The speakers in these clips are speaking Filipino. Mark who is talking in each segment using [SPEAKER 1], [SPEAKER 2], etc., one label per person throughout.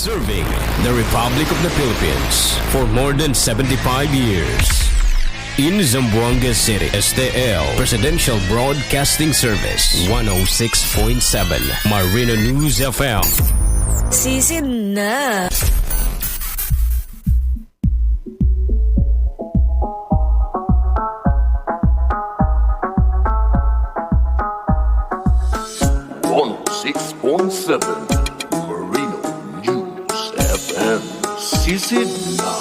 [SPEAKER 1] Serving the Republic of the Philippines for more than 75 years. In Zamboanga City, STL Presidential Broadcasting Service 106.7 Marino News FM.
[SPEAKER 2] Sisid na.
[SPEAKER 3] Marino News FM. Sisid na.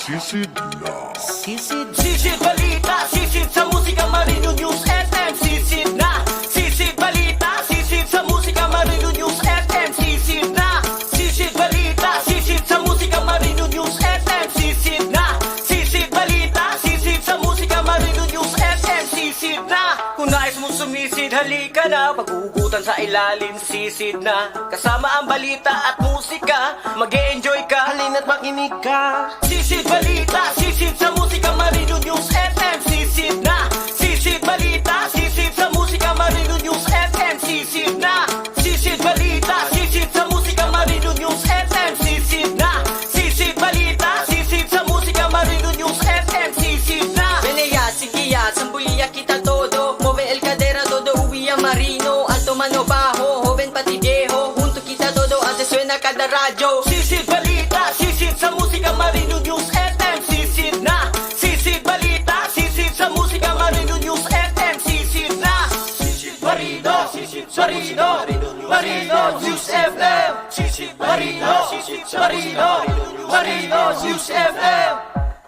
[SPEAKER 3] Sisid na.
[SPEAKER 4] Sisid balita, sisid sa musika, Marino News FM. Sisid na. Sisid balita, sisid sa musika, Marino News FM. Sisid na. Sisid balita, sisid sa musika, Marino News FM. Sisid na. Sisid balita, sisid sa musika, Marino News FM. Sisid na. Kung nais mong sumisid, halika na. Pag-uugutan sa ilalim, sisid na. Kasama ang balita at musika, mag-e-enjoy ka, halina't makinig ka. Sisid balita, sisid sa musika, Marino News FM. Sisid na. Sisid balita, sisid sa musika, Marino News FM. Sisid na. Sisid balita, sisid sa musika, Marino News FM. Sisid na. Sisid balita, sisid sa musika, Marino News FM. Sisid na. Beneya, sigiya, sambuliya kita todo. Move el cadera, todo uwiya Marino. Alto mano bajo, joven pati viejo. Junto kita todo, antes suena cada radyo. Sisid balita, sisid sa musika, Marino News FM. Sisid na. Sisid balita, sisid sa musika, Marino News FM. Sisid na. Sisid Marino, sisid sa Marino, Marino News FM. Sisid Marino, sisid sa Marino, Marino News FM.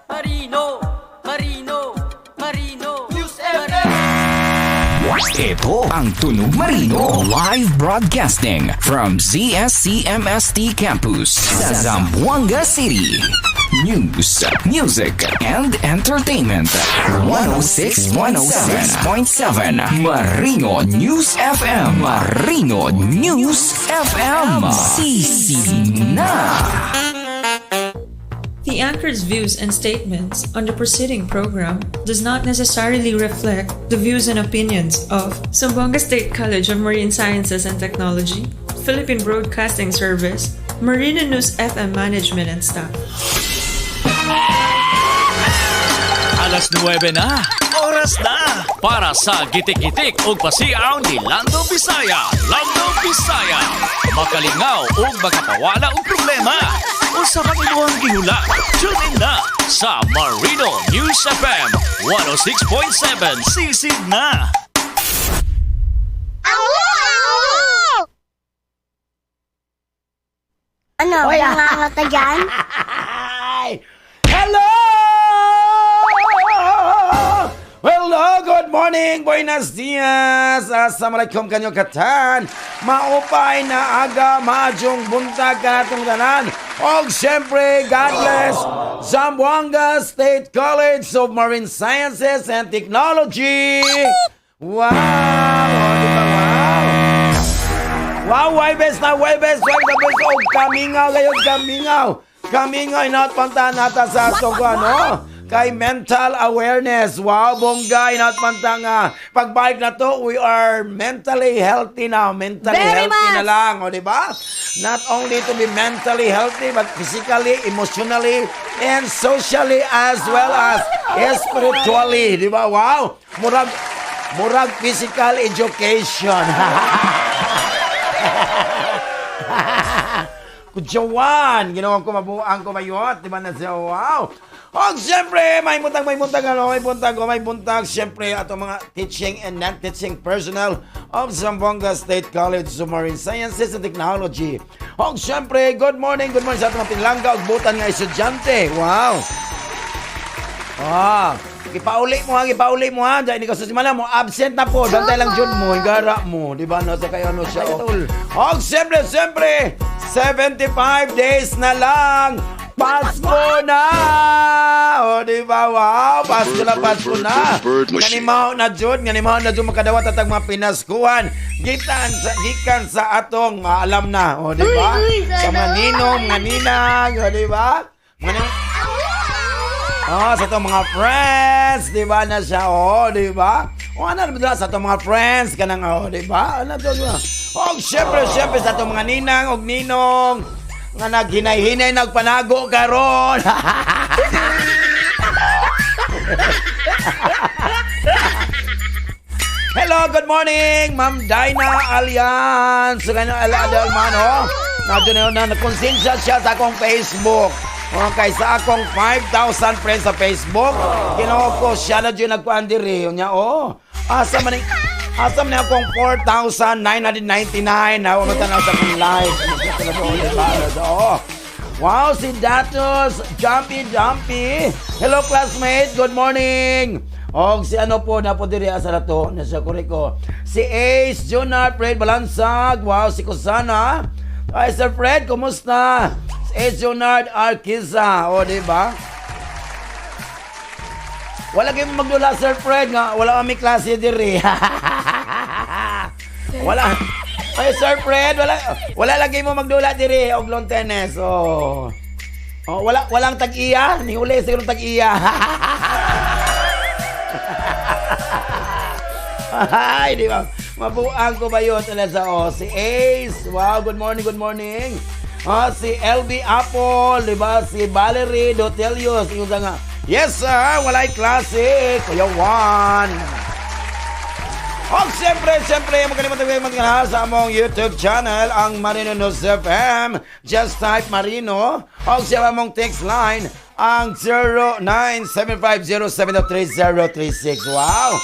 [SPEAKER 4] Marino, Marino, Marino News FM.
[SPEAKER 5] Ito ang Tunog Marino live broadcasting from ZSCMST Campus sa Zamboanga City. News, music, and entertainment. 106.7 Marino News FM. Marino News FM. Sisid na.
[SPEAKER 6] The anchor's views and statements on the preceding program does not necessarily reflect the views and opinions of Zamboanga State College of Marine Sciences and Technology, Philippine Broadcasting Service, Marino News FM Management and Staff.
[SPEAKER 7] Alas 9 na, oras na para sa gitik-gitik o pasiaw ni Lando Bisaya. Lando Bisaya, makalingaw o makapawala o problema o sa kaniluang gihula. Tune in na sa Marino News FM 106.7. Sisid na.
[SPEAKER 8] Ano? Nangangata dyan?
[SPEAKER 9] Hello! Hello, good morning, buenos dias, assalamualaikum kanyo katan, maupay na aga, maadjong buntag kanatong tanan, og syempre, God bless, Zamboanga State College of Marine Sciences and Technology. Wow! Di ba, wow? Wow, Webes na Webes, og kamingaw kayo, kamingaw, inatpantahan nata sa atong ano? Kay mental awareness. Wow, bongga, inatpanta nga. Pagbalik na to, we are mentally healthy now. Mentally
[SPEAKER 8] Very
[SPEAKER 9] healthy
[SPEAKER 8] much.
[SPEAKER 9] na lang, o diba? Not only to be mentally healthy, but physically, emotionally, and socially, as well as spiritually. Diba? Wow, murag physical education. Kudyawan, ginawa ko mabuang ko mayot, diba na siya, wow. O, siyempre, may buntag, siyempre, ato mga teaching and non-teaching personnel of Zamboanga State College of Marine Sciences and Technology. O, siyempre, good morning sa ato mga pinlangga, og butan nga estudyante, wow. Gipauli mo ha, dahil hindi ka susimala mo, absent na po, bantay lang dyan mo, hingara mo, di ba, no, sa kayo, ano siya, o, siyempre, 75 days na lang, Pasko na! O, di ba? Wow! Pasko na! Ganimaw na dyan makadawat at ang mga pinaskuhan. Gikan sa atong alam na. O, di ba? Sa mga ninong, mga ninang. O, di ba? Sa itong mga friends. Di ba na siya? O, di ba? O, ano na sa itong mga friends ka nang, o, di ba? Ano to? O, syempre sa itong mga ninang o ninong. nga naghinay-hinay nagpanago karon. Hello, good morning, Ma'am Dinah Alliance. So, ganyan, Almano. Na nakonsensya siya sa akong Facebook. Okay, sa akong 5,000 friends sa Facebook. Ginoo ko, siya na dyan nagpaandiri. Nya, Asa man akong 4,999. Nawa matanaw sa akong live. Wow, si Datos Jumpy. Hello, classmate. Good morning. Si ano po na po diri asa na to na siya ko. Si Ace Junard Fred Balansag. Wow, si Kusana. Ay, Sir Fred, kumusta? Si Ace Junard Arquiza. Di ba? Wala kayo magdula, Sir Fred, nga wala kami klase diri. Wala. Ay, Sir Fred, wala lagi mo magdula diri og lawn tennis. Walang tag-iya, ni uli siguro tag-iya. Ay, di ba? Mabuang ko ba yun? Si Ace. Wow, good morning. Si LB Apple, di ba? Si Valerie Dotelios. Yung nga, yes, sir. Walay klase. Kuya Juan. Siyempre, magkalimutan kayo magkanahan sa among YouTube channel, ang Marino News FM. Just type Marino. Siya among text line, ang 0975073036. Wow.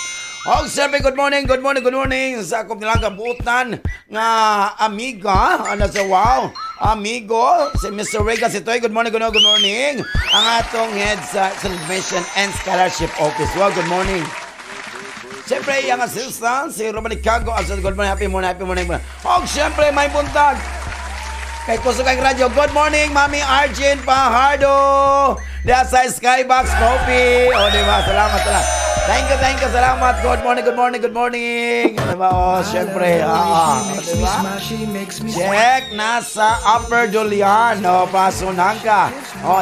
[SPEAKER 9] Siyempre, good morning sa akong nilang kabutan nga amiga, amigo, si Mr. Rega Sitoy, good morning, ang atong head sa Celebration and Scholarship Office. Wow, good morning. Siyempre, yung assistant, si Romanic Cago, good morning, happy morning. Siyempre, may buntag. Kay Kusukay Radio, good morning, Mami Arjun Pahardo. Diya sa Skybox Coffee. Diba? Salamat. Thank you, salamat. Good morning. Diba? Siyempre, diba? Check, nasa Upper Julian. Pasunan ka.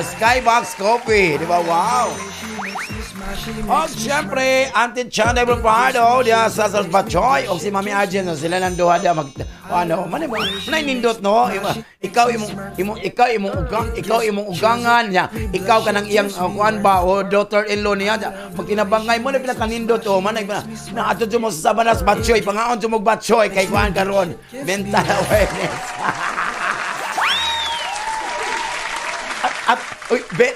[SPEAKER 9] Skybox Coffee. Diba? Wow. Siyempre, Auntie Pardo, diya sa Salvachoy, si Mami Arjen, sila nanduha diya manindot, no? Ikaw imong ugangan niya. Ikaw ka ng iyang kuan ba o daughter-in-law niya. Magkinabangay mo na pinakanindot na ato mo sa Sabanas Batchoy, pangaon mo Batchoy kay kuan karon. Mental awareness.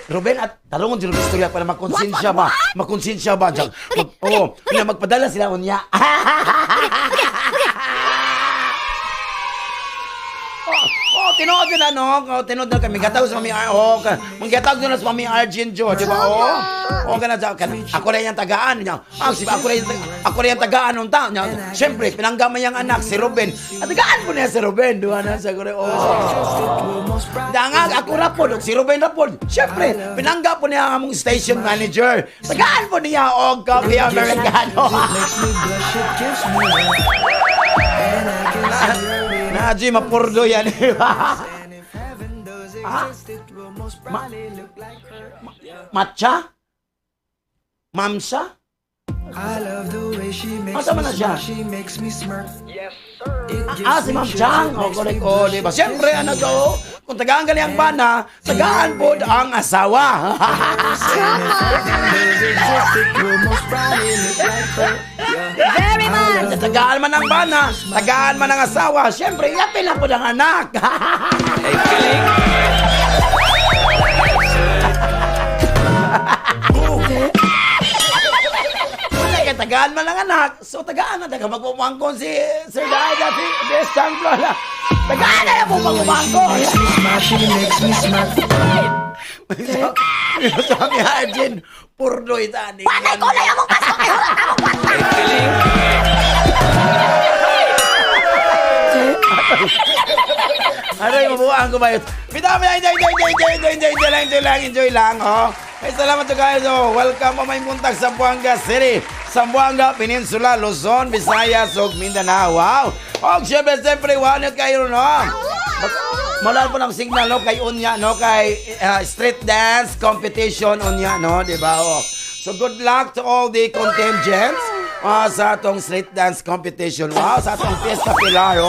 [SPEAKER 9] Ruben, at tarungon sila ng istorya para makonsensya ba? Magpadala sila unya. Tinood na kami. Gatawag sa Mami Gatawag na sa Mami Arjun Jo, di ba? Ako na yung tagaan niya. Ako na yung tagaan ng tao niya. Siyempre, pinanggama yung anak, si Ruben. At tagaan po niya si Ruben. Doon na sa kore. Dangag, ako na po. Si Ruben na po. Siyempre, pinangga po niya ang among station manager. Tagaan po niya og Coffee Americano. Naji, mapurdo yan. Matcha? Mamsa? Asa man na siya? Si Ma'am Chang. Correct. Diba? Siyempre, kung tagaan ka niyang bana, tagaan po ang asawa.
[SPEAKER 8] Very much.
[SPEAKER 9] Tagaan man ang bana, tagaan man ang asawa, siyempre, yapin lang po ng anak.
[SPEAKER 7] Ay, kiling.
[SPEAKER 9] Tagaan man ang anak. So, tagaan na. Magpumangkon si Sir Daida. Best time na. Tagaan na po magpumangkon.
[SPEAKER 5] Makes me smart.
[SPEAKER 9] Sabi Arjen, purdo itani.
[SPEAKER 8] Panay ko na yung mong pasok.
[SPEAKER 7] Ay, kiling.
[SPEAKER 9] Aray, mabuhaan ko ba yun? Enjoy lang. Ay, salamat to guys. Welcome po may buntag sa Zamboanga City, Zamboanga Peninsula, Luzon, Visayas, ug Mindanao. Wow! Siyempre, wala kayo, no? Mula po ng signal, no? Kay Unya, no? Kay street dance competition, Unya, no? Diba? So, good luck to all the contingents sa atong street dance competition. Wow! Sa atong Fiesta Pilar,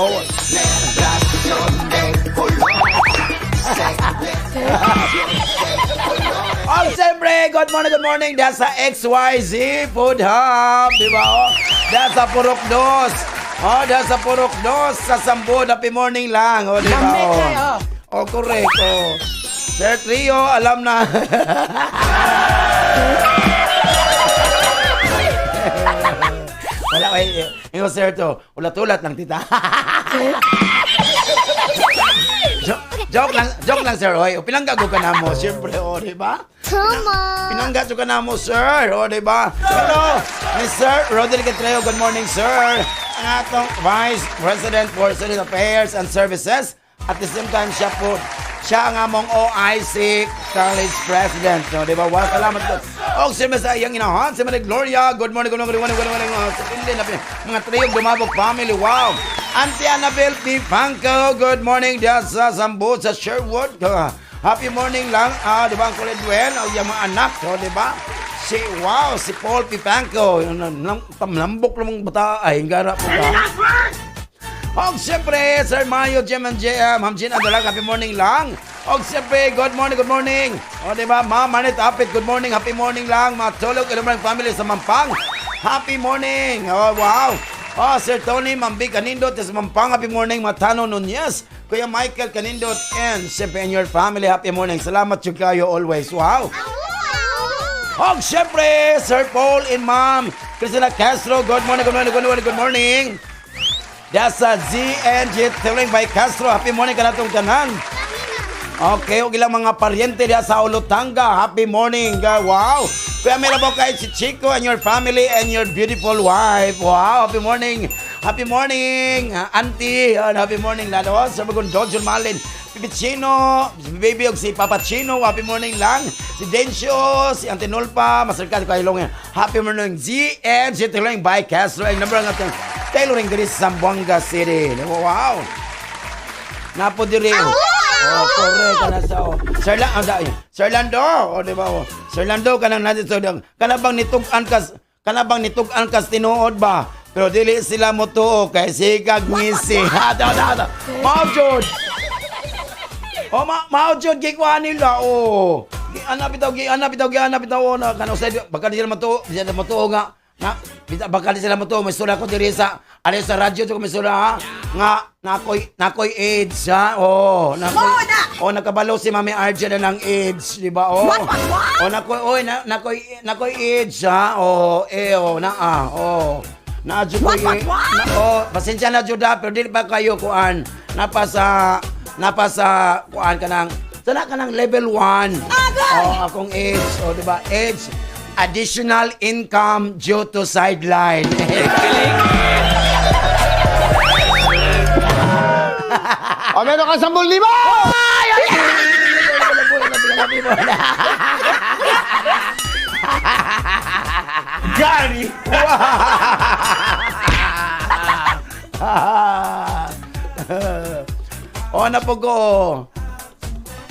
[SPEAKER 9] Oh, siyempre, good morning. Dahil sa XYZ Food Hub, di ba? Oh, dahil sa Purok Dos. Oh, dahil sa Purok Dos, sa Sambo, happy morning lang. Oh, di ba? Oh, correct. Oh. Sir Trio, alam na. Wala kayo. Yung sir to, ulat-ulat lang, tita. Joke lang, sir. Oy, pinanggago ka na mo, siyempre, di ba? Pinanggago ka na mo, sir. Di ba? Hello, Mr. Roderick Treo. Good morning, sir. Ang atong Vice President for Student Affairs and Services. At the same time, siya ang among OIC College President. No, di ba? Wow, salamat po. O, si Bisaya, inahan. Si Maria Gloria. Good morning. Sa pindi na mga triyog dumabog family. Wow. Auntie Annabelle P. Panko. Good morning. Diyan sa Sambo, sa Sherwood. Happy morning lang. Di ba? Ang Kuledwell. Yung mga anak. Di ba? Si Paul P. Panko. Tamlambok namang bata. Ay, gara po ba? Og siyempre, Sir Mario, Ma'am Jean Adalag, happy morning lang. Og siyempre, good morning. O diba, Ma'am Manit Apit, good morning, happy morning lang. Matulog, ilang family sa Mampang, happy morning. Oh, wow. Oh, Sir Tony, Ma'am Big Kanindot, sa Mampang, happy morning. Matano Nunez, Kuya Michael Kanindot, and siyempre, and your family, happy morning. Salamat yung kayo always, wow. Og siyempre, Sir Paul and Ma'am Cristina Castro, good morning. That's a GNG Tuling by Castro. Happy morning ka natong tanan. Okay, og ilang mga paryente diya sa Olotanga. Happy morning. Wow. Kuya meron po kayo si Chico and your family and your beautiful wife. Wow, happy morning. Auntie. Happy morning, Lando. Sa bagong Dojon Malin. Pipicino, si Baby og si Papa Chino. Happy morning lang. Si Dencio, si Auntie Nolpa. Masarkas ko ilong. Happy morning. GNG Tuling by Castro. Ang number nga tailoring diri sa Zamboanga City. Wow. Napo diri. Oh, correct na sa. Sir Lando, di ba? Sir Lando kanang natin so kanabang nitugan kas tinuod ba? Pero dili sila mo tuo kay sigag ngisi. Maujud. Oh, maujud gikwa nila. Oh. Gianap bitaw na kanang sa baka di sila matuo nga. Baka di sila mo to, may sura ko diri sa radyo to, may sura nga nakoy AIDS ha. Nakabalo si Mami RJ na ng AIDS, di ba? Nakoy AIDS ha. Naadyo ko pasensya na jud pero dili pa kayo kuan. Napasa kuan kanang sana kanang level 1. Akong AIDS, di ba? AIDS additional income due to sideline.
[SPEAKER 10] Meron ka 10,000! Gani!
[SPEAKER 9] Na po ko.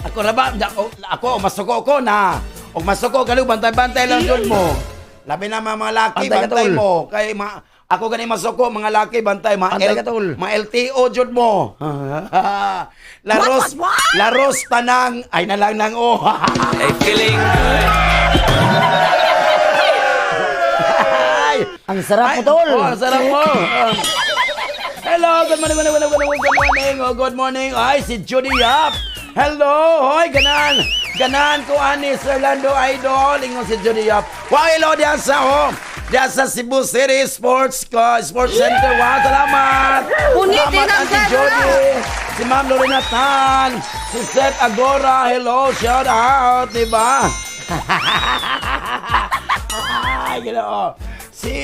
[SPEAKER 9] Ako masuko ko na. Og masuko ka bantay-bantay lang jud mo. Labi na mga laki bantay mo. Kay ako gani masuko mga laki bantay LTO jud mo. Laros tanang ay nalang nang
[SPEAKER 7] Ay feeling good.
[SPEAKER 10] Ang sarap mo tol.
[SPEAKER 9] Ang sarap mo. Hello, good morning. Ay si Judy Yap. Hello, hoy ganan ko ani Sir Lando Idol ingon si Judy Yap. Hello diyan sa Cebu City Sports Center. Wow, salamat. Salamat Auntie Jody. Si Ma'am Lorena Tan, si Seth Agora. Hello, shout out, diba? Si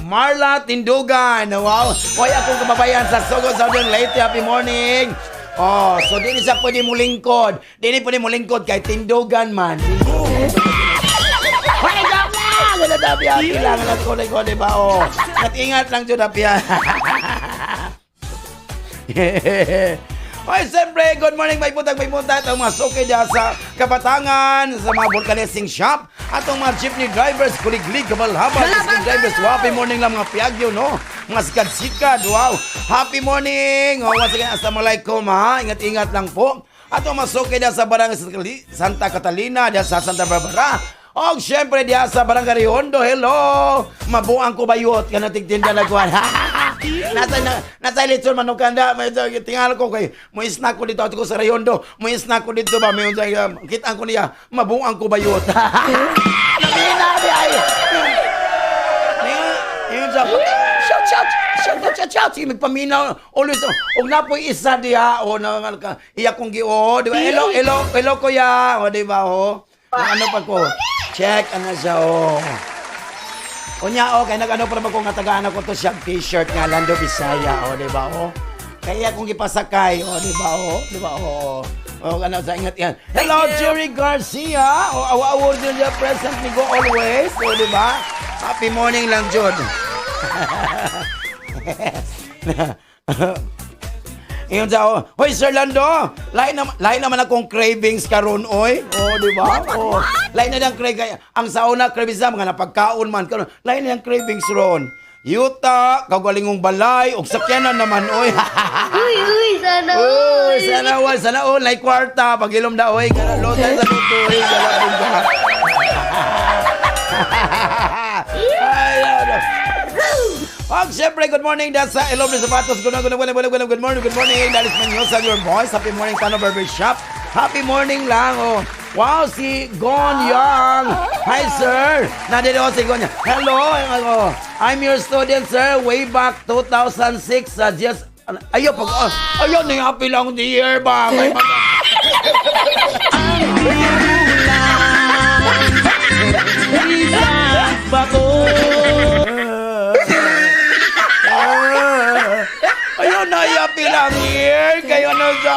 [SPEAKER 9] Marla Tindugan. Wow. Hoy akong kababayan sa Sogod Southern Leyte. Happy morning. So di siya pwede mo lingkod. Di pwede mo lingkod kay Tindugan man. Hoy, joke lang! Wala dabihan. Kailangan natin ko, diba? Nag-ingat lang dyan dabihan. Hoy, siyempre, good morning, may puntag. Ang mga suki dyan sa Kabatangan, sa mga vulcanizing shop, at ang mga jeepney drivers, kuliglig, kabalhabal, jeepney drivers. Wow, happy morning lang mga piyagyo, no? Mga sikad-sikad, wow. Happy morning. Once again, assalamualaikum, ha? Ingat-ingat lang po. Ato masukay diya sa barangay Santa Catalina, diya sa Santa Barbara. O syempre diya sa barangay Riondo, hello! Mabuang ko bayot, ka natigtinda na kuwan. Nasa lechon manukanda, may tingala ko kay, mo snack ko dito, ato ko sa Riondo, mo snack ko dito ba, may kita ko niya, mabuang ko bayot. Namina diya ay. Shout. Sige, magpaminaw. Always, og na po isa diya, o, iya kong gi-o, di ba? Hello, kuya, o, di ba, o? Ano pa ko? Check, ano siya, o. O niya, o, kaya nag-ano pa naman ko nga tagaan ako to siyang t-shirt nga, Lando Bisaya, o, di ba, o? Kaya kong ipasakay, o, di ba, o? Di ba, o? O, ano, sa ingat yan. Hello, Jerry Garcia, o, award din yung present ni Go Always, o, di ba? Happy morning lang, Jod. Iyon sa, hoy Sir Lando, lain naman akong cravings karon oy. Oh, di ba? Oh, lain na lang cravings. Ang sauna cravings na mga napagkaon man karon. Lain na lang cravings ron. Yuta, kagwalingong balay, og sakyanan naman oy.
[SPEAKER 8] Uy, sana all.
[SPEAKER 9] Sana all, like kwarta, pagilom da oy, kana lotay sa tutoy, siyempre, good morning. That's Elom de Zapatos. Good morning. That is Manyosa, your voice. Happy morning, Tano Barber Shop. Happy morning lang. Oh. Wow, si Gon Young. Hi, sir. Nandito si Gon Young. Hello. I'm your student, sir. Way back 2006. Just, ayaw, happy lang the year ba? Ayun na pilang year kayo na sa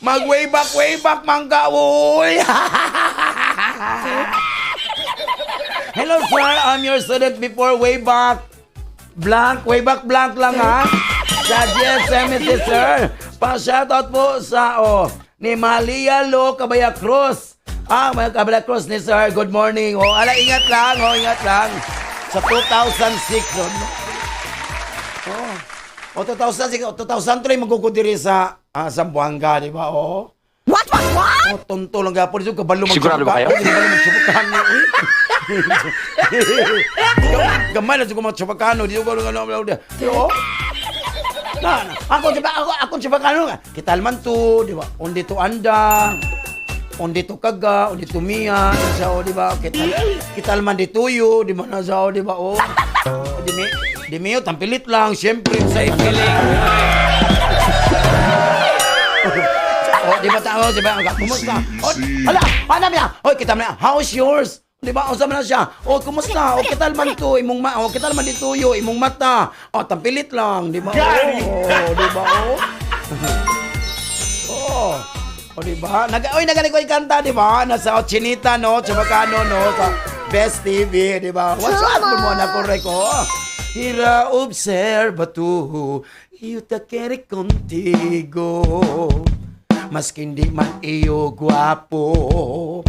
[SPEAKER 9] mag-way back mangkawoy. Hello sir, I'm your student before way back blank lang ha. Sa GSMC sir. Pa-shoutout po sa ni Malia Lo Cabaya Cruz. May Cabaya Cruz ni sir. Good morning. Ingat lang. Sa 2006 2003 magkukudiri sa Zamboanga, di ba? What? Tonto lang gapon. Kabalo
[SPEAKER 10] sigurado ba kayo?
[SPEAKER 9] Magsubukan mo. Gamay na siguro magsubukan mo. Di ko Ako subukan mo. Kitalman to, di ba? Undi to anda. Undi to kaga. Undi to miya. Di ba? Kitalman di tuyo. Di ba? Di ba? Di miyo, tampilit lang. Siyempre, sa ipiling. Di ba tao? Di ba? Kumusta? Ano niya? Kita mo na. How's yours? Di ba? Usama na siya. Kumusta? Kita naman ito. Kita naman dito yung imong mata. Tampilit lang. Di ba? Di ba? Di ba? Nagaling ko yung kanta, di ba? Nasa Chinita, no? Chabacano, no? Sa Best TV, di ba? What's up mo na correct ko? Ira observa tu, io te quiero contigo. Mas hindi man iyo guapo,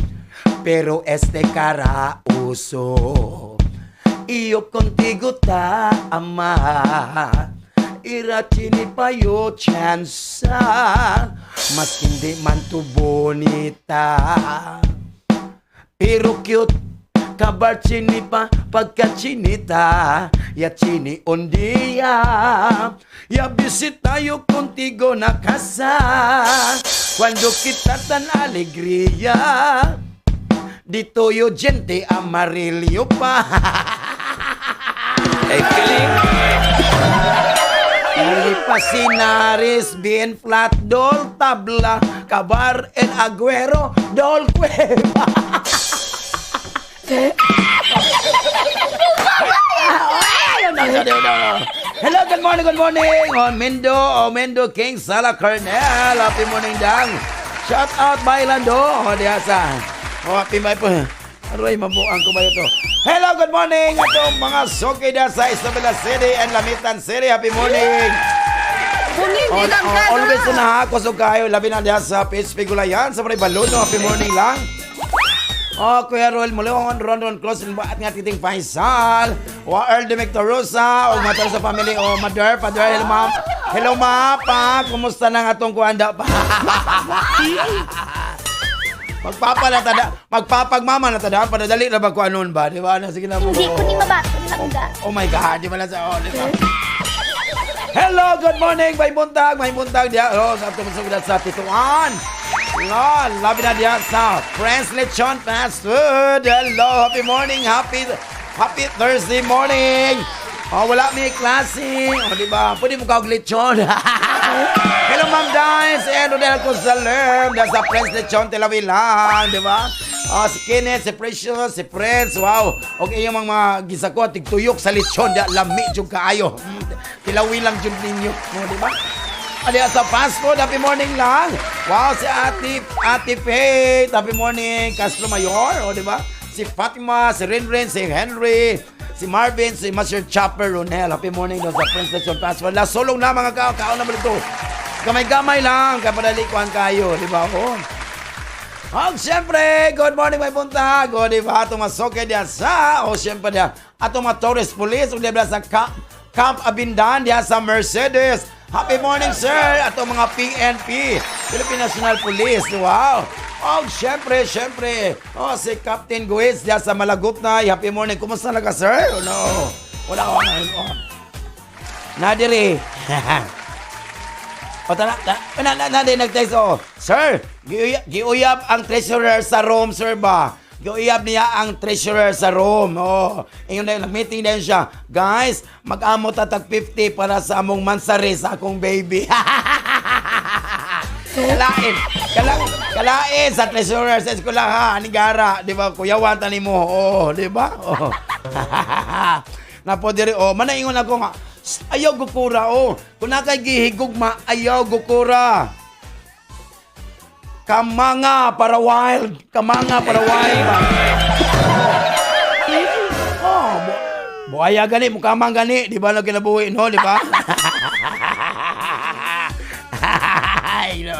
[SPEAKER 9] pero este cara uso. Io contigo ta ama. Ira chini pa yo chance. Mas hindi man tu bonita, pero cute. Kabar chini pa pagka-chinita. Ya chini un día. Ya visita yo contigo na casa. Cuando kita tan alegría. Dito yo gente amarillo pa. Kiling. Pasinaris, bien flat, dol, tabla, kabar, el agüero, dol, cueva. Hello, good morning. Mendo King Sala Cornell. Happy morning, dang. Shout out by Lando. Diasa. Happy may po. Aroy, mabuang ko ba ito? Hello, good morning. Atong mga soke sa Isabela City and Lamitan City. Happy morning. Always na ako so kayo. Labi na diya sa PHP Gulayan. Sa mga baluno. Happy morning lang. Kuya Roel Mulong, Rondon Close, at nga titing Faisal, Earl de Mectorosa, o matal sa family, Mother, Father, Ma'am, Hello, ma, pa. Kumusta na nga itong kuhanda pa? Magpapagmama na tadaan, padadali na ba kung anon ba? Di ba? Sige na po.
[SPEAKER 8] Hindi ko ni mabaton lang ga.
[SPEAKER 9] Oh my God, di ba na sa di ba? Hello, good morning, may buntag diya. Oh, sa tumusugod sa tituan. No, labi na diya sa Friends Lechon Fast Food. Hello, happy morning, happy Thursday morning. Oh, wala may klase. Oh, di ba? Pwede mo kawag lechon. Hello, Ma'am Dice. Ano din ako sa Lerm. Sa Friends Lechon, Tilawilan. Di ba? Oh, si Kenneth, si Precious, si Friends. Wow. Okay, yung mga gisako, tigtuyok sa lechon. Lami, yung kaayo. Tilawi lang yung ninyo. Oh, di ba? Adi sa fast food, happy morning lang. Wow, si Ate Faith. Happy morning, Castro Mayor. O, di ba? Si Fatima, si Rinrin, si Henry, si Marvin, si Master Chopper Ronel. Happy morning doon sa Friends Lechon Fast Food. Solong na mga kaon naman ito. Gamay-gamay lang. Kapadalikuan kayo. Di ba? Oh. Siyempre, good morning may buntag. O, di ba? Atong masoke diya sa, siyempre diya, atong mga tourist police, o diba sa Camp Abindan diya sa Mercedes. Happy morning, sir. Atong mga PNP, Philippine National Police. Wow. Siyempre. Si Captain Guiz diya sa Malagot na. Happy morning. Kumusta na ka, sir? No. Wala ko na. Nadiri. Nagtext sir, giuyab ang treasurer sa room, sir ba? Giuyab niya ang treasurer sa room. Ayun na, nag-meeting din siya. Guys, mag-amo tatag 50 para sa among mansari sa akong baby. Kalain sa treasurer sa eskwelahan ni Gara, di ba? Kuyawan tani mo. Di ba? Napodiri, manaingon ako nga. Ayaw gukura, Kung nakay gihigugma, ayaw gukura. Kamanga para wild. Buhaya gani, mukamang gani. Di ba na kinabuhi, no? Di ba? Ay, no.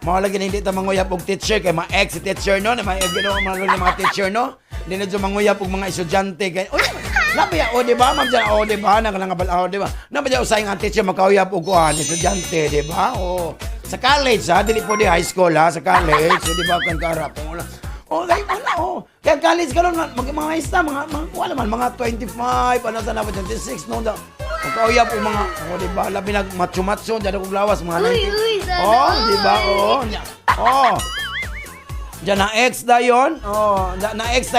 [SPEAKER 9] Malagi hindi ta manguyap og teacher kay ma-ex teacher no, mga teacher no. Hindi na dyan manguyap og mga estudyante kay nabaya di ba ma'am dyan di ba nangabal di ba nabaya usay ang teacher makahuyap og kuan estudyante di ba sa college dili po di high school sa college di ba kan karap wala kaya college karon mga isa mga wala man mga 25 ano sa 26 no da magkauyap po mga, di ba, labi nag-macho-macho, dyan akong lawas, mga 90. Di ba, Diyan na-ex na yun. Na-ex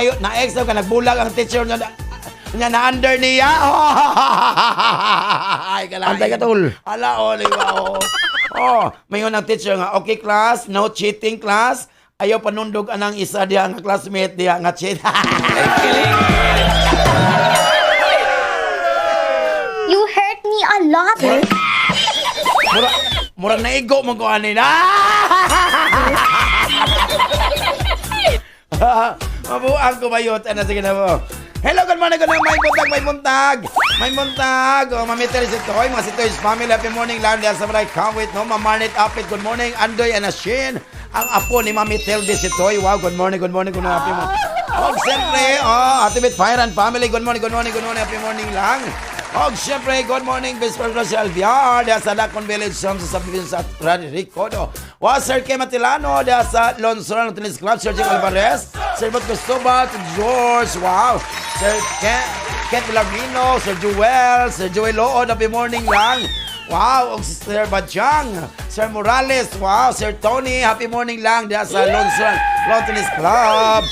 [SPEAKER 9] na ka, nagbulag ang teacher niya na-under niya. Ay, kalahin. Antay ka, tol. Ala, di ba, mayon ang teacher nga, okay, class, no cheating, class. Ayaw panundog anang isa diya nga classmate diya nga cheat.
[SPEAKER 8] A lot.
[SPEAKER 9] Murag naigo mo ko anin. Mabuang ko bayot. Sige na mo. Hello, good morning. May buntag. Mamiteri si Toy. Mga si Toy's family. Happy morning, Lando. Sa maray kawit. Mama Marnit Apit. Good morning. Andoy and Ashin. Ang apo ni Mami Tilde si Toy. Wow, good morning. Happy mo. Siyempre. Atibit Fire and family. Good morning. Happy morning lang. Siyempre, good morning, Best Friend si Alviar, diya sa Lacon Village, sa subdivision sa Ricodo. Sir K. Matilano, diya sa Lonsoran Tennis Club, Sir Jim Alvarez, Sir Bot Cristobal, George, wow, Sir Kent Villarino, Sir Joel Lood, happy morning lang. Wow, Sir Bajang, Sir Morales, wow, Sir Tony, happy morning lang diya sa Lonsoran Tennis Club.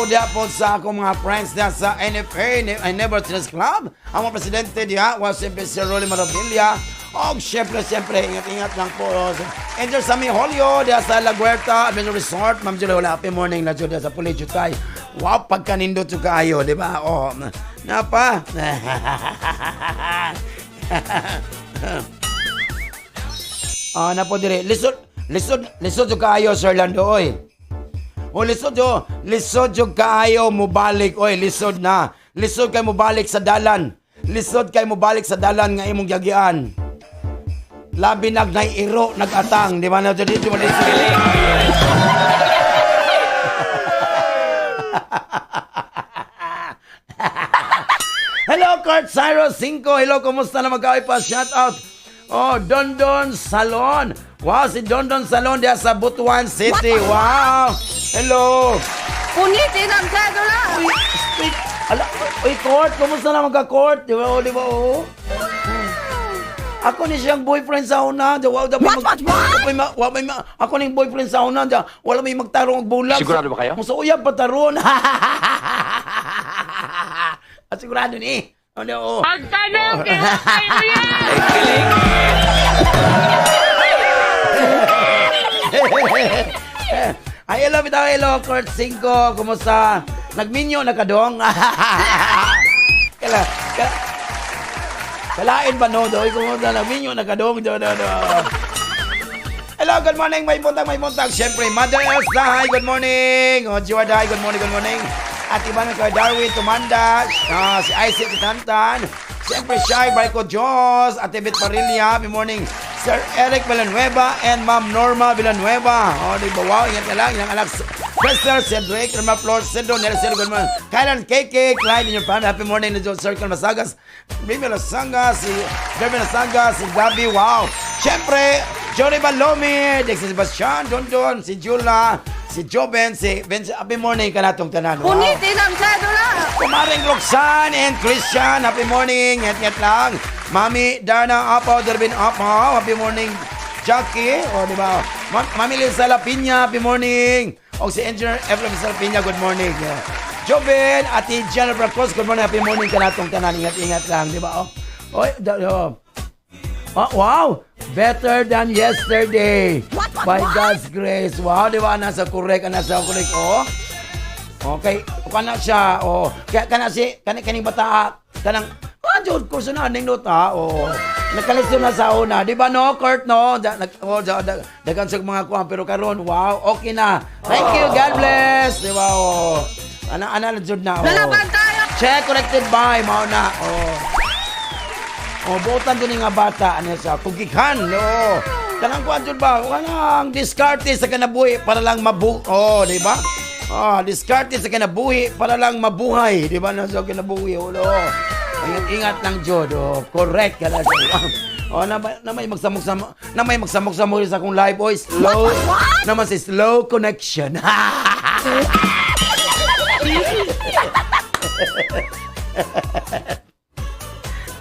[SPEAKER 9] Diya po sa akong mga friends diya sa NFA, Never Tennis Club. Ang mga presidente diya, siyempre Sir Rolly Maravilla. Siyempre, ingat lang po. Enjoy sa mi Holyo, diya sa La Guerta, Adventure Resort. Ma'am Julie, happy morning na diya sa Pulicho Tay. Wow, pagkanindot yung kayo, di ba? Napa? Napo dire. Lisod yung kayo, Sir Lando, oy. Lisod yung kayo mo balik, oy, lisod na. Lisod kayo mo balik sa dalan. Nga imong yagian. Labi nag-nairo, nag-atang. Di ba na dito mo lisod? Hello, Kurt Cyrus 5. Hello, kumusta na mag-away pa? Shout out. Oh, Dondon Salon. Wow, si Dondon Salon diya sa Butuan City. Wow. Hello.
[SPEAKER 2] Punitin ang cedula!
[SPEAKER 9] Uy, speak. Uy, Court, kumusta na magka-Court? Di ba, di ba, Ako ni siyang boyfriend sa una. What? Ako ni boyfriend sa una. Wala may magtarong bulag.
[SPEAKER 10] Sigurado ba kayo?
[SPEAKER 9] Sa uyab pataron. At sigurado ni. Ano?
[SPEAKER 2] Pagtanong, kinakay mo yan!
[SPEAKER 9] Ay, hello, Kurt 5. Kumusta? Nagminyo na ka dong? Kalain ba no? Doy, kumusta? Nagminyo na ka dong? Hello, good morning. May buntag. Siyempre, Mother Elsa. Hi, good morning. O, Jiwad, hi, good morning. At iba na kay Darwin Tumanda. Si Isaac Tantan. Siyempre, Shai Barco Diyos. At Ibit Parilla. Good morning. Sir Eric Villanueva and Ma'am Norma Villanueva. O, di ba? Wow, yan ka lang. Yung anak, Crystal, Cedric, Irma Flor, Cedo, Nercel, good morning. Kailan, KK, Clyde, in your family. Happy morning na John Circle Masagas. Bibi Lasanga, si Derby Lasanga, si Gabi, wow. Siyempre, Jory Balomi, Dexter Sebastian, Don, si Jula, si Joben, si Vince. Happy morning ka na itong tanan. Wow.
[SPEAKER 2] Punitin ang cedula!
[SPEAKER 9] Kumaring Roxanne and Christian, happy morning. Nget lang. Mami Darna Apaw, Derbin Apaw, happy morning. Jackie, o di ba? Mami Lisa Lapinya, happy morning. O si Engineer Efrem Salpinya, good morning. Joven, Ati Jennifer Cruz, good morning, happy morning ka na itong tanan. Ingat lang, di ba? Wow! Better than yesterday. By God's grace. Wow, di ba? Nasa correct. Oh. Okay. Kana siya. Oh. Kana si, kaning bata. Kanang, Jod, kurso na, nindot ha. Oh. Nakalisyon na sa una. Di ba no, Kurt, no? Dagan sa mga kuha. Pero karon, wow, okay na. Thank you, God bless. Di ba, oh. Ana na, Jod na, oh.
[SPEAKER 2] Lalaban tayo!
[SPEAKER 9] Check, corrected by, mauna, oh. Oh, buotan din nga bata, ano sa kugikan, no. Kanang kuan jud ba? Kanang diskarte sa kanabuhi para lang oh, di ba? Diskarte sa kanabuhi para lang mabuhay, di ba? Sa kanabuhi, no. Ingat lang jud, oh. Correct ka lang. Oh, na may magsamok sa mo sa akong live, oh, slow. Naman si slow connection.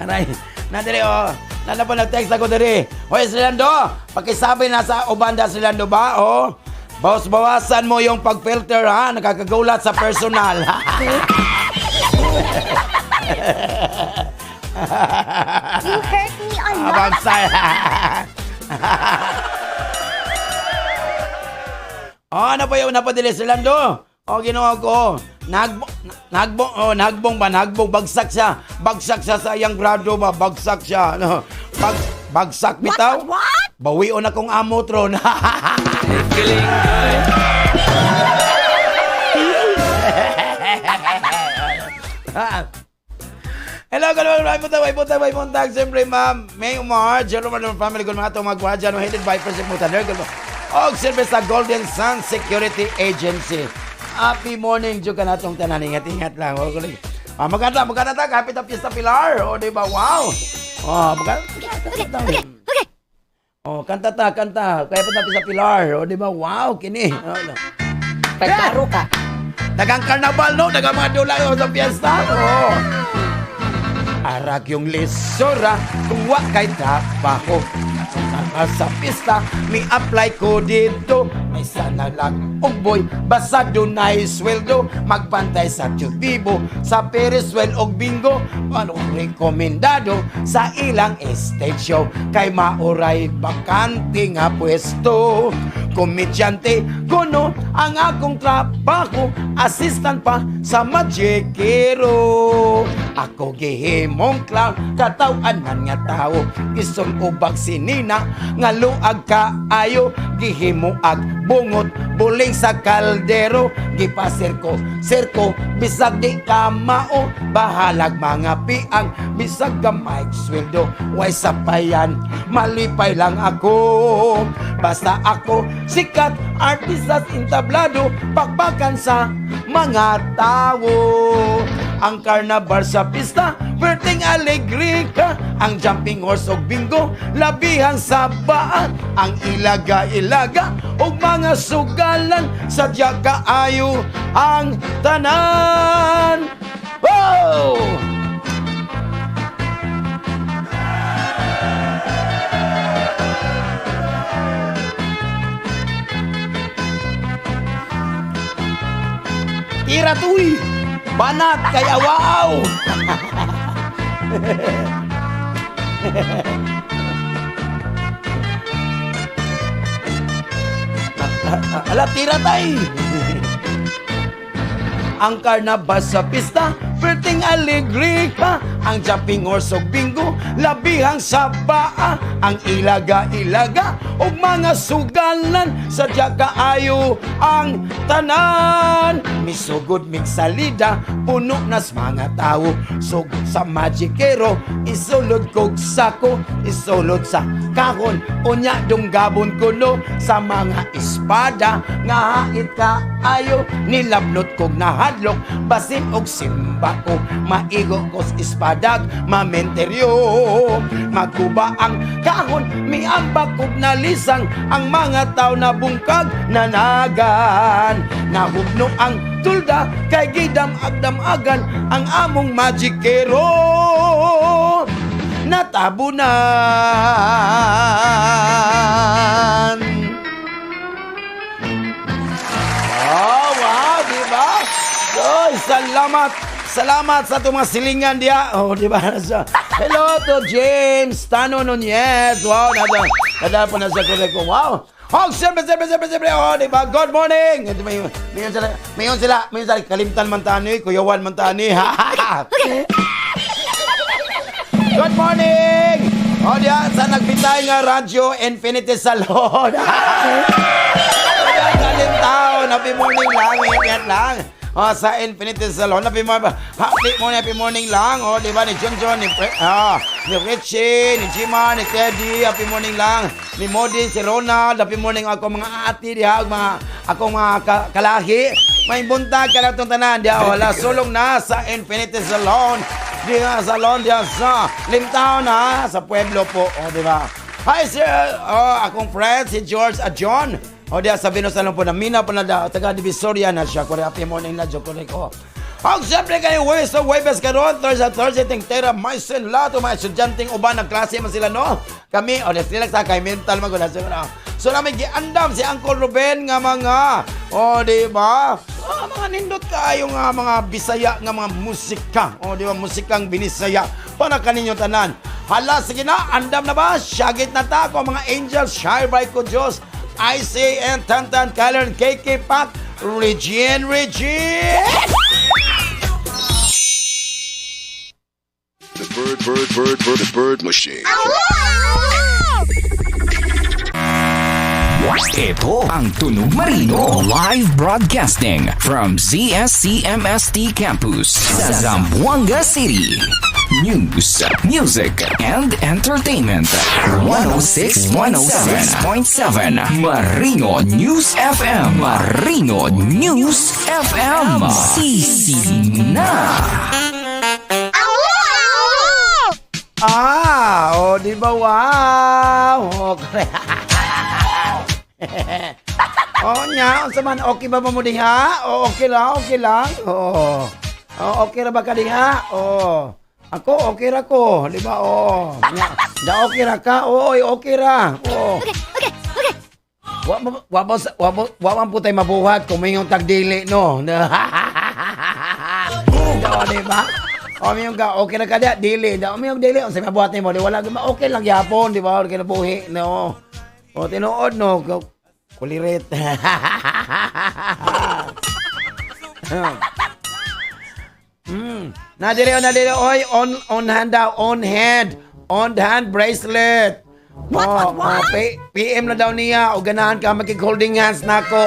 [SPEAKER 9] Aray. Nadiri, oh. Nana po nag-text ako diri. Hoy, Lando, pakisabi na sa Obanda, Lando ba, oh? Bawas-bawasan mo yung pag-filter, ha? Nakakagulat sa personal.
[SPEAKER 8] You hurt me a lot.
[SPEAKER 9] Bagsay. Ano pa yung napadili, Lando? O, ginawa ko. Nagbong, bagsak siya sa iyang grado ba, bagsak siya, no? Bagsak bitaw?
[SPEAKER 2] What?
[SPEAKER 9] Bawion akong amotron. Hello, good morning, may puntag, siyempre, ma'am, May Umar, Jerome family, good mga itong mga gwadya, no, headed by President Mutaner, good morning. Og, siyempre sa Golden Sun Security Agency. Happy morning, Diyo ka na itong tanan. Ingat lang. Maganda ta. Kapit ang Fiesta Pilar. O, diba? Wow. Maganda. Okay. Kanta. Kapit ang Fiesta Pilar. O, diba? Wow, kini.
[SPEAKER 2] Pagkaro ka.
[SPEAKER 9] Dagang karnabal, no? Dagang mga dula sa Fiesta. Arag yung lisura kung wakay trabaho. Sa pista, mi-apply ko dito. May sana lang boy, basta dunay sweldo. Magpantay sa tutibo, sa Periswell og bingo. Anong rekomendado sa ilang stage show? Kay mauray bakante nga pwesto. Komedyante, kuno ang akong trabaho. Assistant pa sa Magikero. Ako gihimong clown, katawan-an nga tao. Isong ubag sinina, nga luag kaayo. Gihimo ag bungot, buling sa kaldero. Gipasirko, bisag di kamao. Bahalag mga piang, bisag gamay sweldo. Way sapayan, malipay lang ako. Basta ako, sikat, artistas intablado, pakbakan sa mga tao. ang karnaval sa pista, perting alegrika, ang jumping horse og bingo, labihan sa baan, ang ilaga-ilaga, og mga sugalan, sadya kaayo ang tanan. Wow! Tira tuy! Banat kay awaw! Ala, tira tay! Ang karnaval sa pista, perting alegrika, ang jumping horse og bingo, labihang sa baa, ang ilaga-ilaga, og mga sugalan, sadya kaayo ang tanan. Misugod mig salida, puno nas mga tao, sugod sa magikero, isulod kog sako, isulod sa kahon, unya dunggabon kuno sa mga espada, nga hait kaayo, nilablot kog nahadlok, basin og simba ko, maigo ko sa espadag, mamenteryo, magkuba ang kahon, miambak kog nalisang, ang mga tao na bungkag, nanagan, nahubno ang tulda, kay gidam-agdam-agan, ang among magikero, natabunan. Wow, diba? Oy, salamat sa itong mga silingan diya. Oh, diba? Hello to James Tano Nunez. Wow, nada po na sa ko. Wow. Oh, siyempre. Oh, diba? Good morning. Mayon sila. Kalimtan man tani, kuyawan man tani. Good morning. Oh, diya, sa nagbitay nga radyo Infinity Salon. Kalimtaw, happy morning lang, yan lang. Oh, sa Infinity Salon, happy morning lang. Oh, di ba, ni John, ni Richie, ni Jima, ni Teddy, happy morning lang. Ni Modi, si Ronald, happy morning ako mga ati diha, akong mga kalahi. May buntag ka na itong tanan diha. Wala, sulong na sa Infinity Salon. Diha, salon diha sa Limtown na, sa Pueblo po. Oh, di ba? Hi, sir. Oh, akong friend, si George at John. O diya sabi no sa lang po na mina po na da taga Divisoria na siya kore happy morning na joke ko. Og siyempre kayo Webes karon Thursday ting tera myself lato mga estudyanteng uban ng klase man sila no. Kami o sila sa kay mental maguna siguro. So namin giandam si Uncle Ruben nga mga di ba? Mga nindot kayo nga mga Bisaya nga mga musika. O di ba musikang binisaya para kaninyo tanan. Hala sige na andam na ba? Syagit na ta ko mga angels shine bright ko Dios. I say and Tantan Color Ggplb Regine.
[SPEAKER 3] The bird machine.
[SPEAKER 11] Ito ang Tunog Marino live broadcasting from ZSCMST Campus sa Zamboanga City. News, music, and entertainment. 106.7 Marino News FM. Marino News FM. Sisi na.
[SPEAKER 9] Di ba wow? Okay. Nya, unsa man okay ba mo diha? Okay lang. Okay ra ba ka diha? Ako, okay ra ko. Di ba? Da okay ra ka? Okay ra.
[SPEAKER 8] Okay.
[SPEAKER 9] Wa po tayo mabuhat kung may yung tagdili, no? Di ba? May yung okay ra ka da, dili. May yung dili, kung sa mabuhat mo, di wala, okay lang yapon, di ba? Okay na buhi, no? Tinuod, no? Kulirit. Nadiri, oy, on hand bracelet. What? PM na daw niya, o ganahan ka, magkik-holding hands na ako.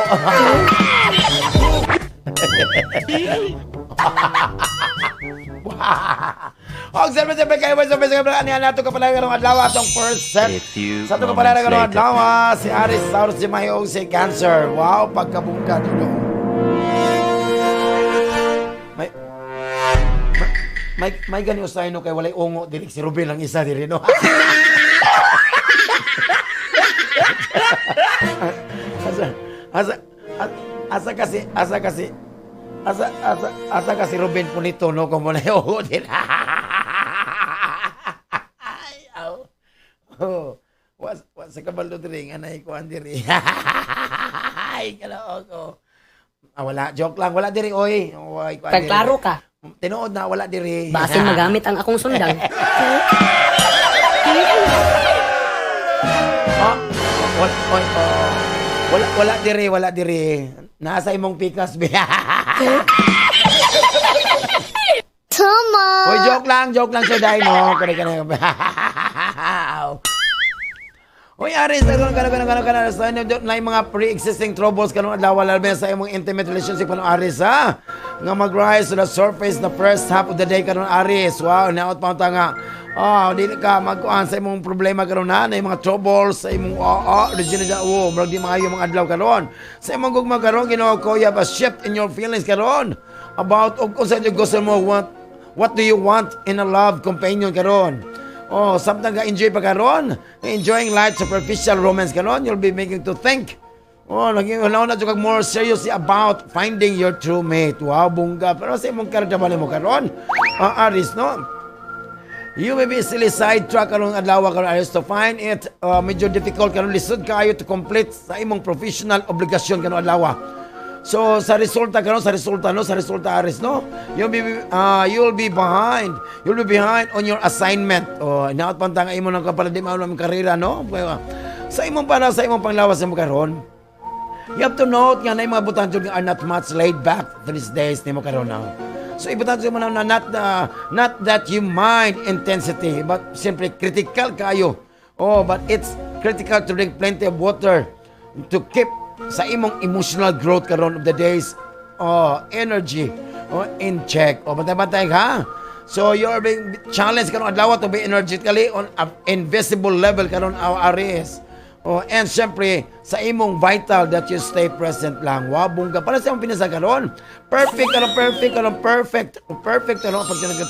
[SPEAKER 9] Siyempre kayo, anihan nato ka pala karong adlaw atong first set. Sa ito ka pala karong adlaw, si Aris Saurus, si Mayong, si Cancer. Wow, pagkabungka dito. may gani usay no kay walay ungo dili si Ruben lang isa diri no. Asa kasi Ruben punito no kung muna yung din. Was sa kabalo diri nga nay kuan diri. Ay kalaog ko. Wala, joke lang, wala diri oy. Oy, kuan diri.
[SPEAKER 2] Pagklaro ka.
[SPEAKER 9] Tinuod na wala diri.
[SPEAKER 2] Basin magamit ang akong sundang.
[SPEAKER 9] Wala diri. Nasa imong pikas be.
[SPEAKER 8] Tama.
[SPEAKER 9] Oy, joke lang siya dai no. Kani. Oy, Aris, karon sa na mga pre-existing troubles kanong adlaw labi sa imong intimate relationship kanong Aris ha. Nga mag-rise to the surface na first half of the day kanong Aris. Wow, naot pa ta nga. Dili ka magkuan sa imong problema karon na mga troubles sa imong original murag di maayo mga adlaw karon. Sa imong gugma karon Ginoo ko you have a shift in your feelings karon about og kung sa gusto mo what do you want in a love companion karon. Something ka enjoy pa karon. Enjoying light superficial romance karon, you'll be making to think. Naging na jud more seriously about finding your true mate. Wow, bungga. Pero sa imong karamdaman mo karon, Aris, no? You may be easily sidetrack karon adlaw karon Aris to find it medyo difficult karon lisod kaayo to complete sa imong professional obligasyon karon adlaw. So sa resulta Aris no, you'll be behind on your assignment. Naot pantang imo nang kapaladim ang karera no. Sa imong panglawas sa karon. You have to note nga na mga butang jud are not much laid back these days nimo karon now. So ibutan mo na not that you mind intensity but simply critical kayo. But it's critical to drink plenty of water to keep sa imong emotional growth karon of the days energy in check bantay ha. So you're being challenged karon adlaw to be energetically on an invisible level karon Aries. And syempre sa imong vital that you stay present lang. Bungga para sa imong pinasa karon perfect karon pag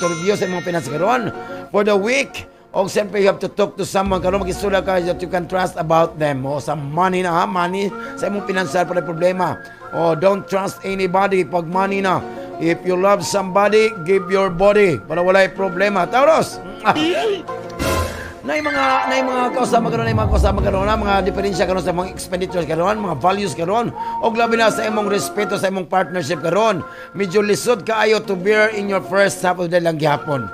[SPEAKER 9] review sa imong pinasa karon for the week. Siyempre, you have to talk to someone karon mag-istorya ka that you can trust about them. Sa money na ha, money sa imong financial para problema. Don't trust anybody pag money na. If you love somebody, give your body para walay problema. Tauros. Nay mga kasama karon, mga diferensya karon sa mga expenditures karon, mga values karon, og labi na sa imong respeto sa imong partnership karon. Medyo lisod kaayo to bear in your first half of the lang gihapon.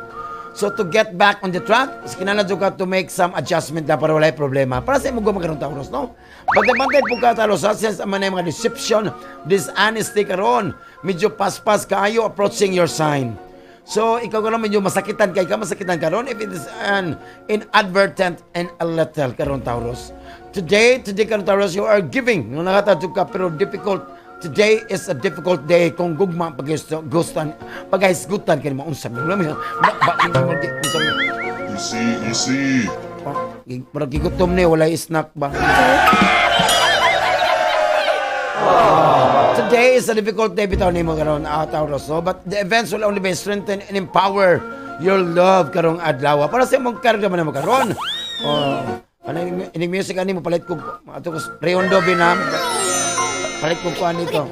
[SPEAKER 9] So to get back on the track, kinahanglan ka to make some adjustment na para walay problema. Para sa imong gumagano'n Taurus, no? Bantay po ka Taurus, since man mga deception, dishonesty karon, medyo paspas kaayo approaching your sign. So ikaw karon medyo masakitan karon if it is an inadvertent and a little karon Taurus. Today karon Taurus, you are giving. No nakatadto ka pero difficult. Today is a difficult day kung gugma paghisgutan kay maunsa mo.
[SPEAKER 3] Easy.
[SPEAKER 9] Murag gigutom ni walay snack ba. Today is a difficult day bitaw nimo karon Taurus. But the events will only be strengthen and empower your love karong adlaw. Para sa imong karga man mo karon. Ining music ani mo palit ko ato ko Reondo binam. Palit ko kuan dito.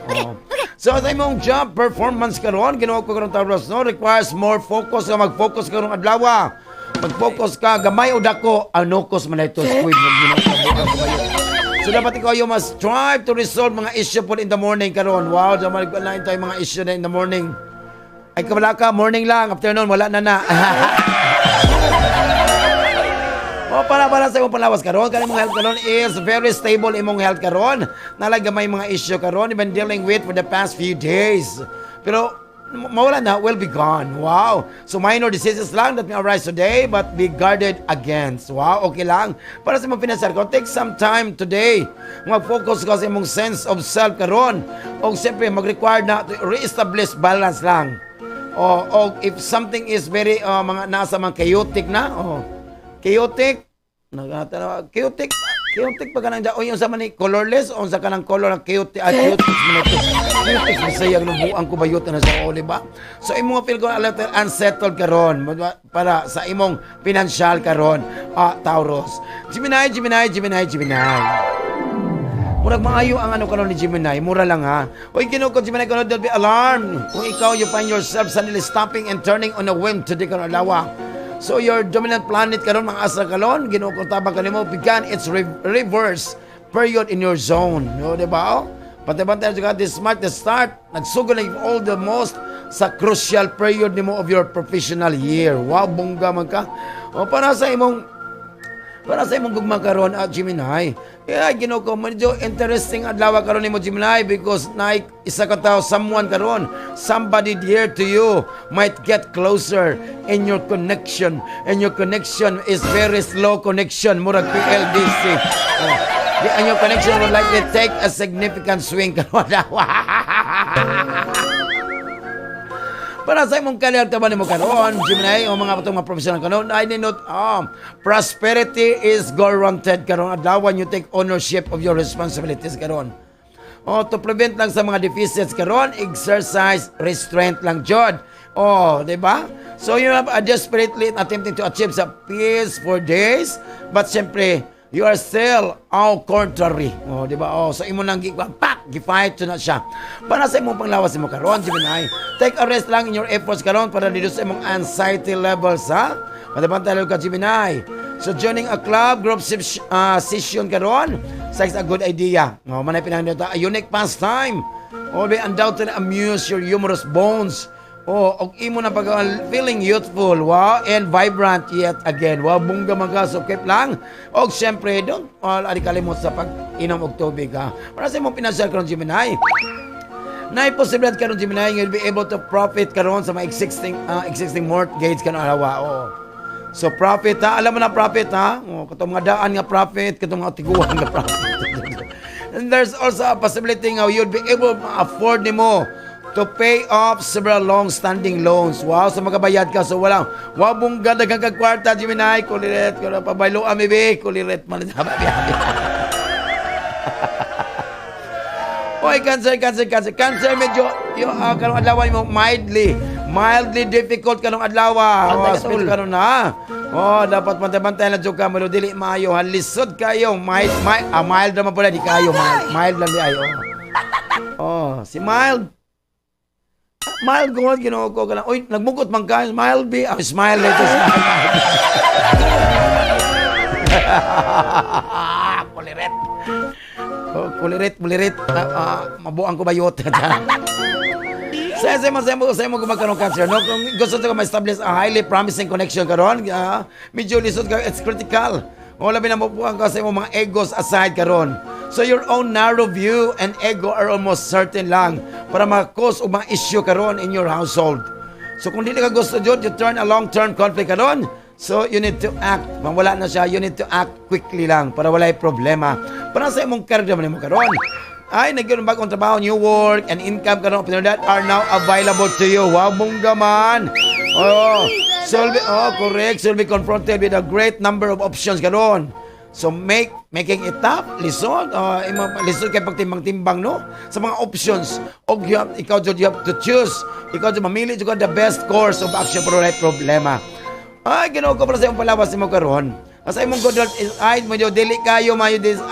[SPEAKER 9] So sa imong job performance karon ginawa ko karon Taurus no requires more focus. Mag-focus karong adlaw. Mag-focus ka gamay o dako anokos man ito squid so dapat ikaw yung must strive to resolve mga issue po in the morning karon. Wow, dapat na ito yung mga issue na in the morning. Ay wala ka morning lang, afternoon wala na. Para sa imong panglawas karon, kanang imong health karon is very stable imong health karon. Nalagamay mga issue karon been dealing with for the past few days. Pero mawala na, will be gone. Wow. So minor diseases lang that may arise today but be guarded against. Wow, okay lang. Para sa imong financial karon, take some time today. Mag-focus ka sa imong sense of self karon. O siyempre mag-require na to re-establish balance lang. O if something is very mga nasa mga chaotic na, chaotic, Chaotic pa ka nang o yung sa man ni colorless o sa kanang color ng chaotic chaotic Bisaya nubuang ko bayot na sa o, di ba? So imong feel ko a little unsettled karon para sa imong financial karon, Taurus. Gemini. Murag maayo ang ano karon ni Gemini, mura lang ha. Oy kinuko Gemini karon, don't be alarmed. Kung ikaw you find yourself suddenly stopping and turning on a whim today karon lawa. So your dominant planet karon mga asa karon, ginuko tabang kanimo began its reverse period in your zone. No, di ba? Pantay-pantay juga this mark the start. Nagsugod na all the most sa crucial period nimo of your professional year. Wow, bongga man ka. O para sa imong gugma karon at Gemini. Kaya ginuko medyo interesting adlaw karon nimo Gemini because na isa ka tao someone karon, somebody dear to you might get closer in your connection, and your connection is very slow connection murag PLDC. And your connection will likely take a significant swing karon. Para sa imong career taban nimo karon, Gemini, o mga patong mga professional karon, I did not prosperity is guaranteed karon adlaw you take ownership of your responsibilities karon. To prevent lang sa mga deficits karon, exercise restraint lang jud. Di ba? So you have desperately attempting to achieve sa peace for days, but siyempre you are still contrary. Di ba? So imo nang gi-fight to na siya. Para sa imong panglawas mo karon, Gemini, take a rest lang in your efforts karon para reduce imong anxiety levels, ha? Matapantalo ka, Gemini. So joining a club, group session karon, is a good idea. Manay pinangyay a unique pastime. Be undoubtedly amuse your humorous bones. Og imo na feeling youthful, wow, and vibrant yet again. Wow, bungga mga so keep lang. Og syempre, don't kalimot sa pag-inom og tubig, ha. Para sa imong financial karon, Gemini, na posibilidad karon, Gemini, you'll be able to profit karon sa mga existing mortgage karon alawa. So profit, ha, alam mo na profit, ha. Katong mga daan nga profit, katong mga tiguan nga profit. And there's also a possibility nga you'll be able to afford nimo to pay off several long-standing loans. Wow, so magabayad ka. So walang, wow, bungga, dagang kagkwarta, Gemini, kuliret, pabaylo, amibi, kuliret, Oy, Cancer, medyo, karong adlaw mo, mildly difficult karong adlaw. Hospital karon na. Dapat pantay-pantay na jud ka, pero dili maayo, lisod kayo, mild naman pala, di kayo, mild lang di ayo. Si mild gawad, ginoo ko ka lang. Uy, nagmugot man ka. Smile, be. Smile, let us smile. Kulirit. Mabuang ko bayot. Sa mo gumagkaroon Cancer, no? Kung gusto ko ma-establish a highly promising connection karon, medyo lisod ka, it's critical. Labi na mabuang ka sa mga egos aside karon. So your own narrow view and ego are almost certain lang para ma-cause o mga issue karon in your household. So kung dili ka gusto jud, you turn a long-term conflict karon. So you need to act. Kung wala na siya, you need to act quickly lang para walay problema. Para sa imong career man mo karon. Ay, nagkaroon bagong trabaho, new work, and income karon that are now available to you. Wow, bongga man. Correct. So be confronted with a great number of options karon. So making it tough, lisod kay pagtimbang-timbang, no? Sa mga options, og you have to choose. Ikaw jud mamili jud the best course of action para walay problema. Ay, ginoo ko para sa imong palawas mo karon. Asa imong good health is medyo dili kayo this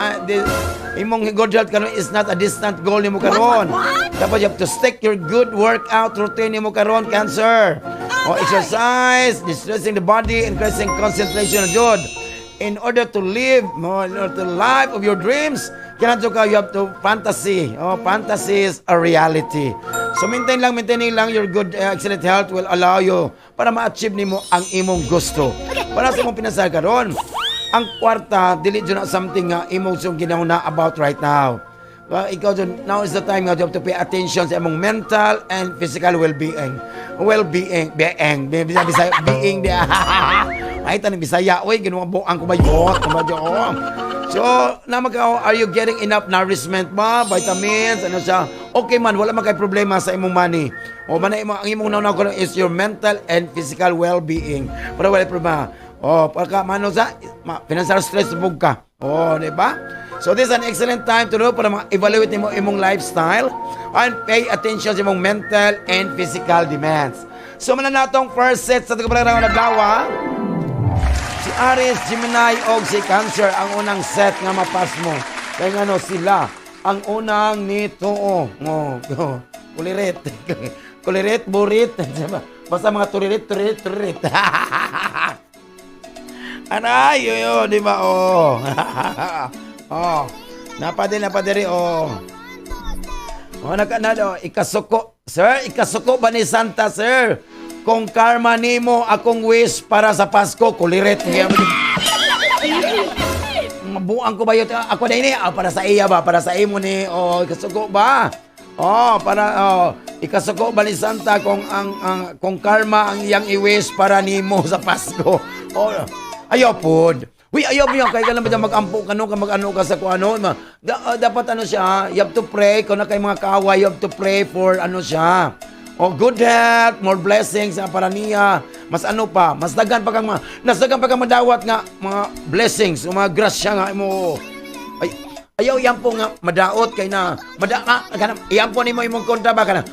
[SPEAKER 9] imong good health karon is not a distant goal nimo karon. Dapat you have to stick your good workout routine nimo karon, Cancer. Exercise, distressing the body, increasing concentration jud. In order to live the life of your dreams, you have to fantasy. Fantasy is a reality. So maintaining lang your good, excellent health will allow you para ma-achieve nimo ang imong gusto. Para sa imong pinasal karon, ang kwarta, dili dyan na something imong ginauna about right now. Now is the time you have to pay attention sa imong mental and physical well-being. Being dia. Ay tanong Bisaya, oy, ginawa buang ko bayot. So, are you getting enough nourishment ba? Vitamins, ano siya? Okay man, wala man kay problema sa imong money. Ang imong naunaw ko is your mental and physical well-being. Para wala problema. Oh, pagka mano sa financial stress bug ka. Oh, di ba? So this is an excellent time to do para ma-evaluate mo imong lifestyle and pay attention sa imong mental and physical demands. So man natong first set sa tagapaglaran ng adlaw. Si Aries, Gemini o si Cancer ang unang set nga mapas mo. Kaya ngano sila ang unang nito. Kulirit. Kulirit, burit. Basta mga turit. Anay, di ba? Napadiri, ikasuko. Sir, ikasuko ba ni Santa, sir? Kung karma nimo akong wish para sa Pasko, kulirit. Mabuang ko ba yun? Ako na ini, para sa iya ba? Para sa imo ni, ikasuko ba? Ikasuko ba ni Santa kung karma ang iyang i-wish para nimo sa Pasko? Ayaw po. Ayaw mo yan. Kaya ka naman mag-ampo ka mag-ano ka sa kung ano. Dapat siya, you have to pray. Kung na kayo mga kaaway, you have to pray for siya. Good health, more blessings para niya. Mas mas dagan pa kang madawat nga mga blessings, mga grasya nga mo. Ayaw yan po nga madaot kay na. Iyan po ni mo imong kontra ba ka na.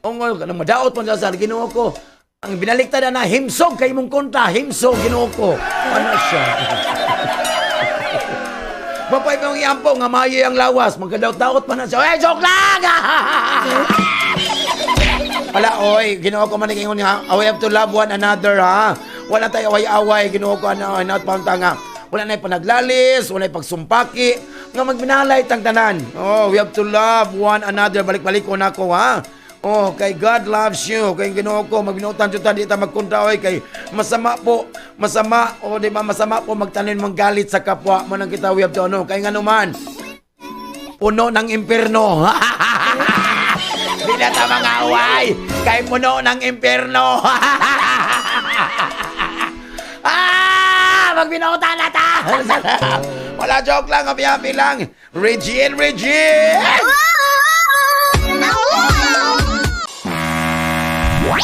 [SPEAKER 9] Ongol ka na madaot po sa Ginoo ko. Ang binaliktad na himsog kay mong kontra, himsog Ginoo ko. Ano siya? Mapay mong iampo nga mayo ang lawas, magkadaot-daot pa na siya. Joke lang! Wala, Ginoo ko manikingon nga, we have to love one another, ha? Wala tayo away-away, Ginoo ko, nga. Wala na panaglalis, wala na pagsumpaki, nga magbinalay tang tanan. We have to love one another, balik-balik ko na ako, ha? Kay God loves you. Kay Ginoo ko, magbinutan siya di ta magkontra kay masama po, di ba masama po magtanim ng galit sa kapwa mo nang kita we have to kay nga naman puno ng impyerno. Di na ta mga away, kay puno ng impyerno. Magbinutan na ta. Wala, joke lang, happy lang. Regine.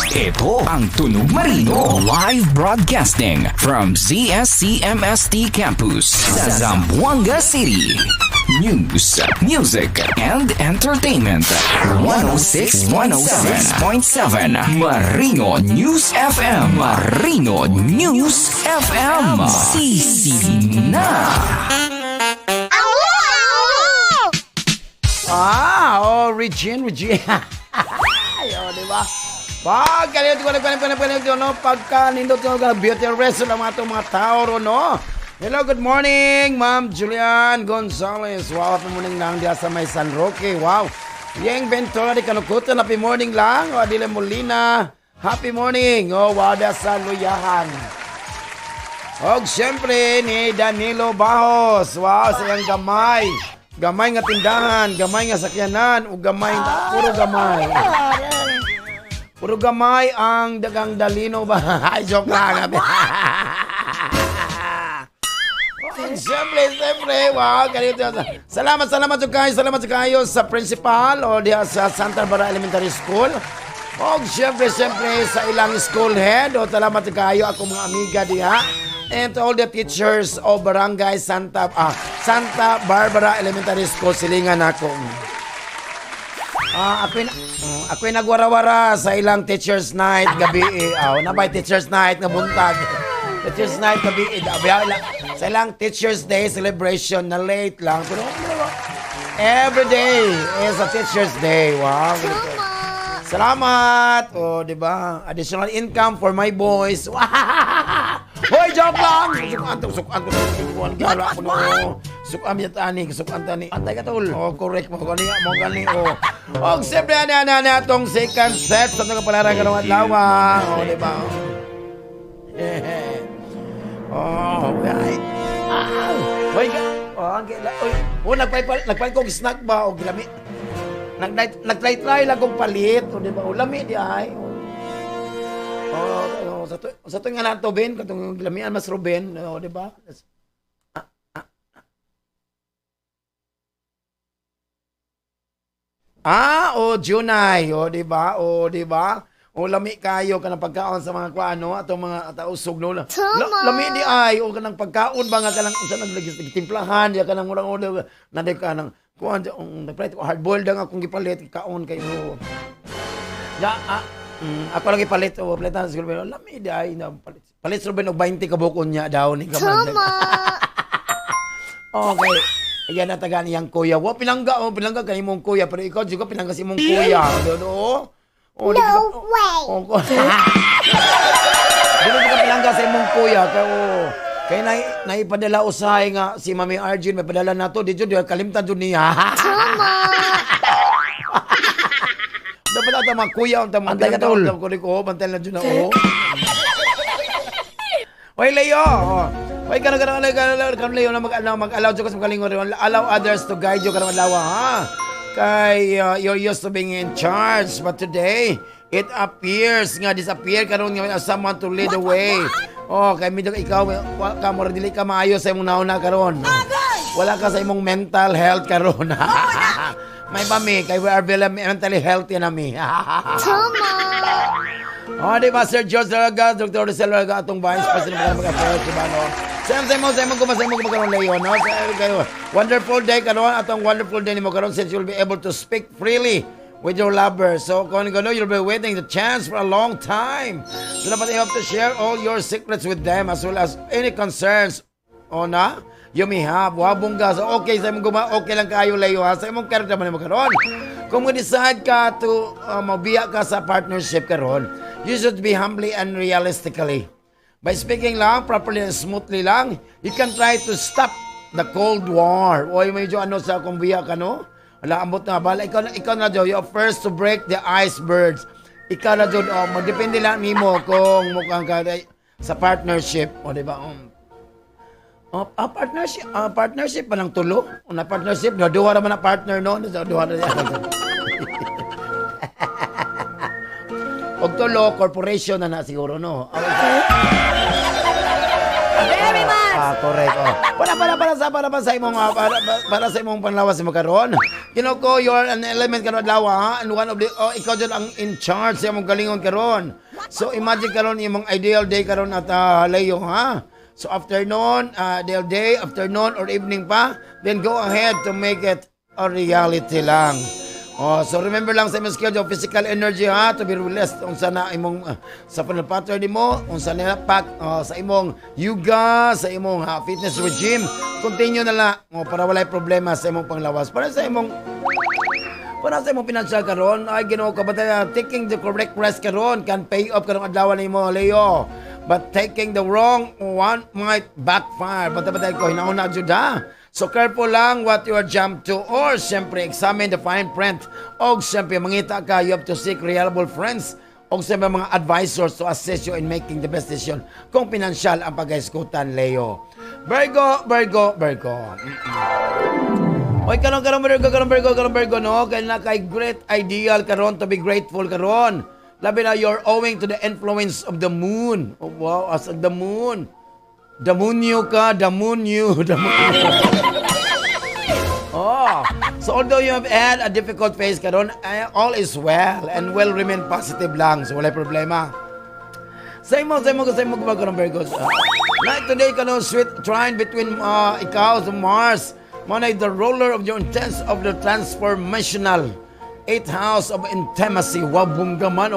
[SPEAKER 11] Ito ang Tunog Marino live broadcasting from ZSCMST Campus sa Zamboanga City. News, music, and entertainment. 106.7 Marino News FM. Marino News FM. Sisi na.
[SPEAKER 9] Regine. Diba? Pagka nindot ko beauty rest ng mga tao no. Hello, good morning, Ma'am Julian Gonzalez. Wow, happy morning lang diya sa may San Roque. Wow. Yang Ventura di Kanukutan, happy morning lang. Adile Molina, happy morning. Wow, diya sa Luyahan. Siyempre ni Danilo Bajos. Wow, sayang gamay. Gamay nga tindahan, gamay nga sakyanan, o gamay nga, puro gamay ang dagang dalino ba? Ay, joke lang. Siyempre, wow, ganito. Salamat sa kayo sa principal o diya sa Santa Barbara Elementary School. Siyempre, sa ilang school head. Salamat sa kayo, ako mga amiga diya. And to all the teachers of Barangay Santa Barbara Elementary School, silingan ako. Ako'y nagwara-wara sa ilang teacher's night gabi. Nabay teacher's night nga buntag. Teacher's night gabi. Sa ilang teacher's day celebration na late lang. Pero every day is a teacher's day. Wow. Salamat. Diba? Additional income for my boys. Hoy, joke lang! Sukan ko. Gala ko na. Sukan tani. Antay ka tol. Correct mo. Gani. Siyempre na itong second set. Sa itong kapalaran ka ng adlawa. Diba? Right. Hoy, nagpalit kong snack ba? Lami. Nagtry lang kong palit. Diba? Lami di ay. Sa ito nga nato, Ben, katong lamian mas Ruben, di ba? Junay, di ba? O lami kayo kanang pagkaon sa mga kuano atong mga tausog no. Lami di ay o kanang pagkaon ba nga kanang unsa naglagis timplahan ya kanang urang-urang na de kanang kuan hard boiled nga akong gipalit kaon kayo. Ya ako lagi palit o palitan siguro lami di ay na palit sa 20 ka bukon niya daw ni kaman. Okay. Ayan na taga niyang kuya. Wa pinangga kay imong kuya pero ikaw juga pinangga si imong kuya. No. Oh, no way. Dili ka pinangga sa imong kuya kay naipadala usahay nga si Mami Arjun may padala nato di jud kalimtan jud niya. Dapat ata mga kuya unta mga antay katol ko bantay na jud na Oy Leo. Oy kanang Leo na mag-allow jud ka sa kalingon allow others to guide you kanang lawa ha. Kay you're used to being in charge but today it appears nga disappear karon nga someone to lead the way. Oh, kay medyo ikaw ka mo dili ka maayo sa imong nauna karon. Wala ka sa imong mental health karon. May mami kay we are very mentally healthy na mi. Oh, di ba Sir George Daraga, Dr. Rizal Daraga atong vice president mag-affairs di ba no? Sa mo karon Leon, no? Kayo. Wonderful day karon atong wonderful day nimo karon since you'll be able to speak freely with your lover. So kung ano you'll be waiting the chance for a long time. So dapat you have to share all your secrets with them as well as any concerns na you may have. Wabongga. So okay sa imong okay lang kayo Leo ha. Sa imong character man mo karon. Kung mo-decide ka to mabiya ka sa partnership karon, you should be humbly and realistically. By speaking lang, properly and smoothly lang, you can try to stop the Cold War. O medyo sa kung biya ka, no? Wala, ambot na bala. Ikaw na dyan, you're first to break the icebergs. Ikaw na dyan, magdepende lang nimo kung mukhang ka sa partnership. O, di ba? Partnership pa lang tulo. Na partnership, duha naman na partner, no? Duha na og tulo, corporation na siguro, no?
[SPEAKER 2] Very much!
[SPEAKER 9] Correct. Para sa imong panlawas mo karon. Kinoko, you are an element karon lawa, ha? And one of the, ikaw dyan ang in charge sa imong galingon karon. So, imagine karon imong ideal day karon at Leo, ha? So, afternoon, ideal day, afternoon or evening pa, then go ahead to make it a reality lang. So remember lang sa imong schedule, physical energy ha, to be released unsa na imong sa pattern nimo, unsa na pack sa imong yoga, sa imong fitness regime, continue na lang para walay problema sa imong panglawas. Para sa imong financial karon, ay Ginoo ka taking the correct rest karon can pay off karong adlaw nimo Leo. But taking the wrong one might backfire. Batay ko hinauna jud ha. So careful lang what you are jumped to or siyempre examine the fine print o siyempre mangita ka, you have to seek reliable friends o siyempre mga advisors to assist you in making the best decision kung pinansyal ang pag-iskutan Leo. Virgo. Oy karon Virgo no, kay na kay great ideal karon to be grateful karon. Labi na you're owing to the influence of the moon. Oh wow, as the moon. Damunyo. So although you have had a difficult phase karon, all is well and will remain positive lang. So wala problema. Say mo karon Virgo. Like today karon sweet trine between ikaw to Mars. Manay the ruler of your intense of the transformational 8th house of intimacy, wabunggaman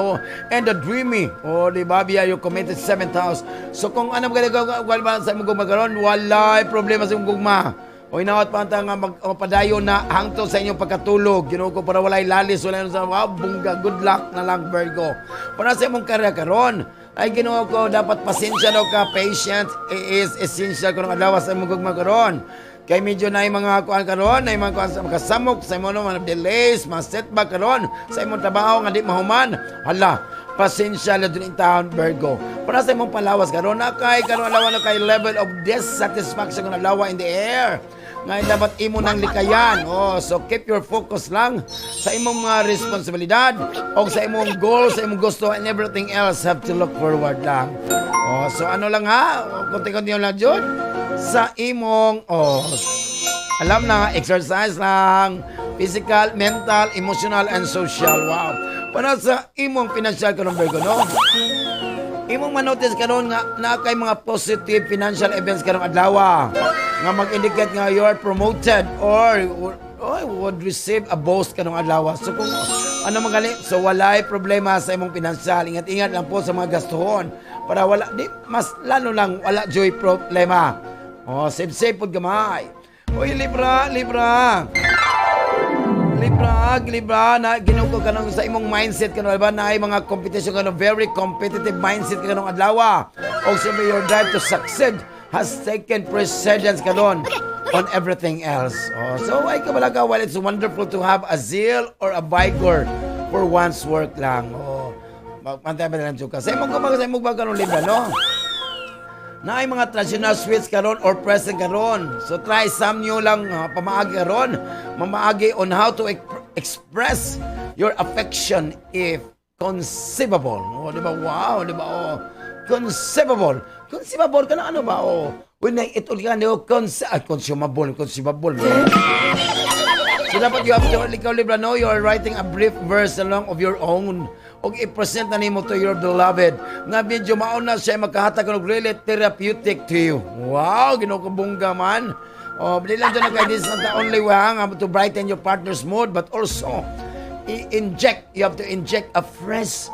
[SPEAKER 9] and the dreamy. Di ba biya yung committed 7th house. So kung ano magagawa sa imong gugma karon, walay problema sa imong gugma. Inawat pa nga magpadayon na hangtod sa inyong pagkatulog. Ginoo ko para walay lalis, walay sa wabungga. Good luck na lang Virgo. Para sa imong karya karon, ay Ginoo ko dapat pasensya daw ka, patient is essential kung adlaw sa imong gugma karon. Kay medyo na yung mga kuan karon, na yung mga kuan sa kasamok, sa mga delays, mga setback karon, sa imong trabaho nga di mahuman. Hala, pasensya na din taon Virgo. Para sa imong palawas karon, na karon alawa na kay level of dissatisfaction kung alawa in the air. Ngayon dapat imo nang likayan. So keep your focus lang sa imong mga responsibilidad o sa imong goal, sa imong gusto, and everything else have to look forward lang. So ano lang ha, konti-konti lang dyan sa imong alam na, exercise lang, physical, mental, emotional, and social. Wow. Para sa imong financial karon Virgo, no? Imong manotice karon nga na kay mga positive financial events karong adlaw nga mag-indicate nga you are promoted or would receive a boost kanong adlaw. So kung ano magali, so walay problema sa imong financial. Ingat-ingat lang po sa mga gastuhon para wala di mas lalo lang wala joy problema. Save pud gamay. Oy Libra na ginugo ka nung sa imong mindset kanong ba na ay mga competition kanong very competitive mindset kanong adlaw. O siyempre your drive to succeed has taken precedence kanon on everything else. So ay kabalaga, while it's wonderful to have a zeal or a vigor for one's work lang. Magpantay ba lang ka? Sa imong ba kanong Libra, no? Na ay mga traditional sweets karon or present karon. So try some new lang pamaagi karon. Mamaagi on how to express your affection if conceivable. Di ba? Wow, di ba? Conceivable ka na ano ba? When it all ka niyo, consumable. So dapat you have to, ikaw Libra, no? You are writing a brief verse along of your own o i-present na nimo to your beloved nga medyo mauna siya makahatag ng really therapeutic to you. Wow, ginukubungga man. Bili lang dyan na this is not the only way to brighten your partner's mood, but also you have to inject a fresh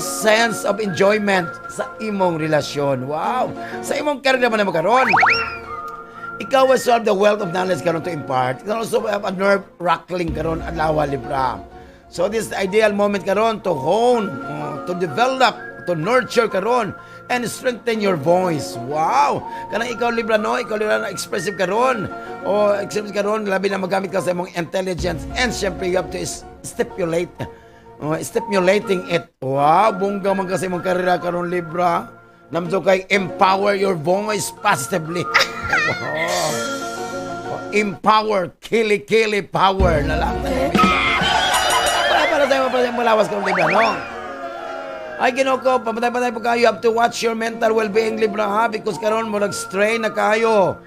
[SPEAKER 9] sense of enjoyment sa imong relasyon. Wow! Sa imong career naman karon. Ikaw will solve the wealth of knowledge karon to impart. You can also have a nerve-rattling karon adlaw Libra. So this is the ideal moment karon to hone, to develop, to nurture karon and strengthen your voice. Wow! Kanang ikaw Libra, no? Ikaw Libra na expressive karon. Expressive karon, labi na magamit ka sa imong intelligence and syempre you have to stimulating it. Wow! Bungga man kasi imong karera karon Libra. Namso kay empower your voice positively. Wow! Empower, kili power na lang. Para tayo malawas kang Libra, no? Ay, Ginoko, pamatay po kayo. You have to watch your mental well-being, Libra, ha? Because karon mo nag-strain na kayo.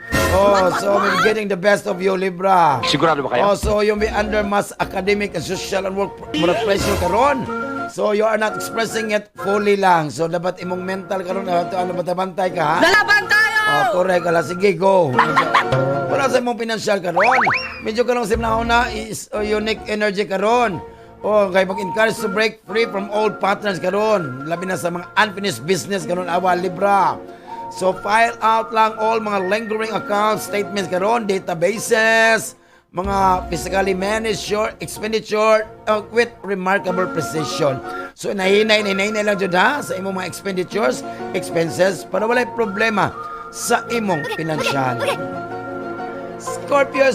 [SPEAKER 9] So we're getting the best of you, Libra.
[SPEAKER 10] Sigurado ba kayo?
[SPEAKER 9] So you'll be under mass academic and social and work pressure karon. So you are not expressing it fully lang. So dapat imong mental karon bantay ka, ha?
[SPEAKER 2] Lalaban tayo!
[SPEAKER 9] Correct. Sige, go. Para sa imong financial karon, medyo karong simnahon na is unique energy karon. Kaya mag-encourage to break free from old patterns karon. Labi na sa mga unfinished business karon awa Libra. So file out lang all mga lingering account statements karon, databases, mga physically managed your expenditure with remarkable precision. So nahinay lang jud ha sa imong mga expenditures, expenses para walay problema sa imong financial. Scorpio.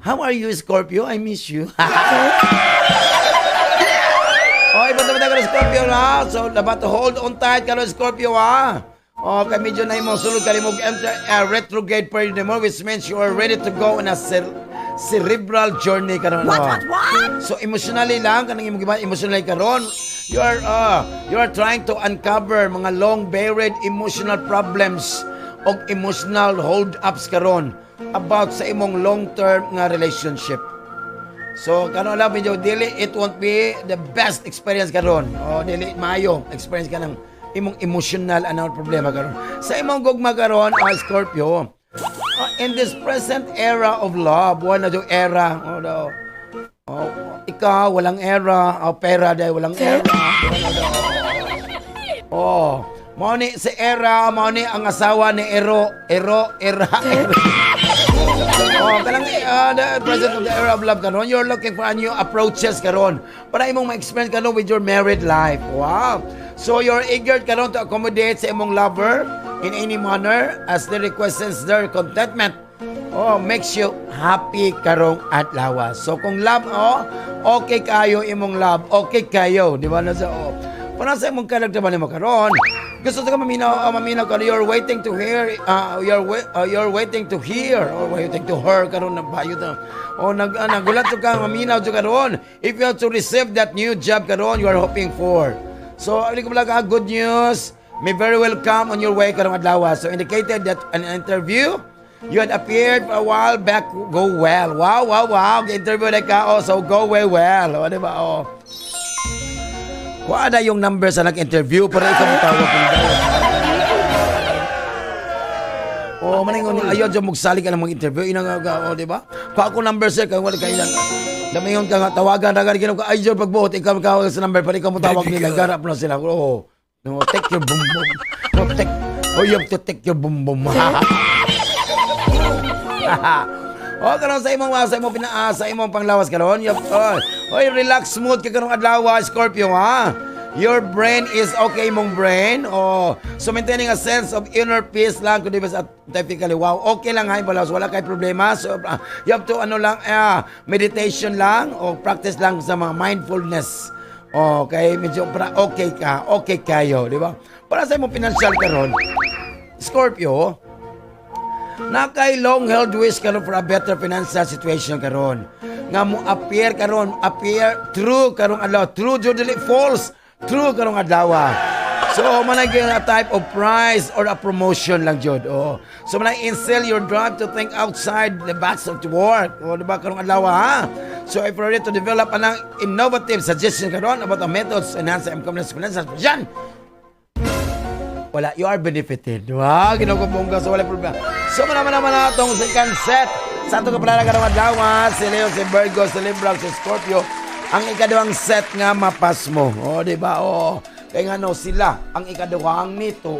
[SPEAKER 9] How are you, Scorpio? I miss you. Basta ka na, Scorpio, ha? So, dapat hold on tight ka na, Scorpio, ha? Kaya medyo na imong sulod ka rin enter a retrograde period more, which means you are ready to go on a cerebral journey ka ron. What? So, emotionally lang, kanang emotionally ka ron, you are trying to uncover mga long-buried emotional problems o emotional hold-ups ka ron about sa imong long-term nga relationship. So, kano lang medyo dili, it won't be the best experience karon. Dili maayo experience ka ng imong emotional problema karon. Sa imong gugma karon, Scorpio, in this present era of love, wala na yung era. Ikaw, walang era. Pera dahil walang era. Mauni si Era, mauni ang asawa ni Era. Kanang the present of the era of love karon, you're looking for a new approaches karon para imong ma-experience karon with your married life. Wow! So you're eager karon to accommodate sa imong lover in any manner as they requests their contentment. Makes you happy karong adlaw. So kung love, okay kayo imong love, okay kayo, di ba na sa para sa imong kalagdaman mo karon. Gusto ka maminaw ka, you're waiting to hear, you're waiting to hear, or waiting to her karon na bayot na. Nagulat ka maminaw jud karon. If you have to receive that new job karon you are hoping for. So, good news may very well come on your way karong adlaw. So indicated that an interview You had appeared a while back, go well. Wow. Interview na ka, so go well. O, di ba, Kuha na yung number sa nag-interview para ikaw matawag ng dawat. Maningon, ayaw dyan magsali ka ng mga interview. Di ba? Kuha ko number, sir, kaya wala kayo lang. Damayon ka nga, tawagan na gano'n ka, ayaw pagbuot, ikaw magkawag sa number para ikaw matawag nila. Garap na sila. Take your boom boom. You have to take your boom boom. Karon sa imong panglawas karon. Relax mood ka karong adlaw, Scorpio, ha. Your brain is okay mong brain. So maintaining a sense of inner peace lang kundi ba typically okay lang ha, balas wala kay problema. So you have to meditation lang o practice lang sa mga mindfulness. Okay, medyo okay kayo, di ba? Para sa imong financial karon, Scorpio, na kay long-held wish karon for a better financial situation karon. Nga mo appear true karong adlaw, true totally false, true karong adlaw. So manay a type of prize or a promotion lang jud. So manay instill your drive to think outside the box of the work. Di ba karong adlaw, ha? So if you're ready to develop anang innovative suggestion karon about the methods enhance income financial yan. Wala, you are benefited. Wow, ginagubongga, so wala problema. So, manaman itong second set. Sa itong kapalala ka ng adlaw, si Leo, si Virgo, si Libra, si Scorpio. Ang ikadawang set nga mapas mo. Di ba? Kaya nga sila, ang ikadawang nito,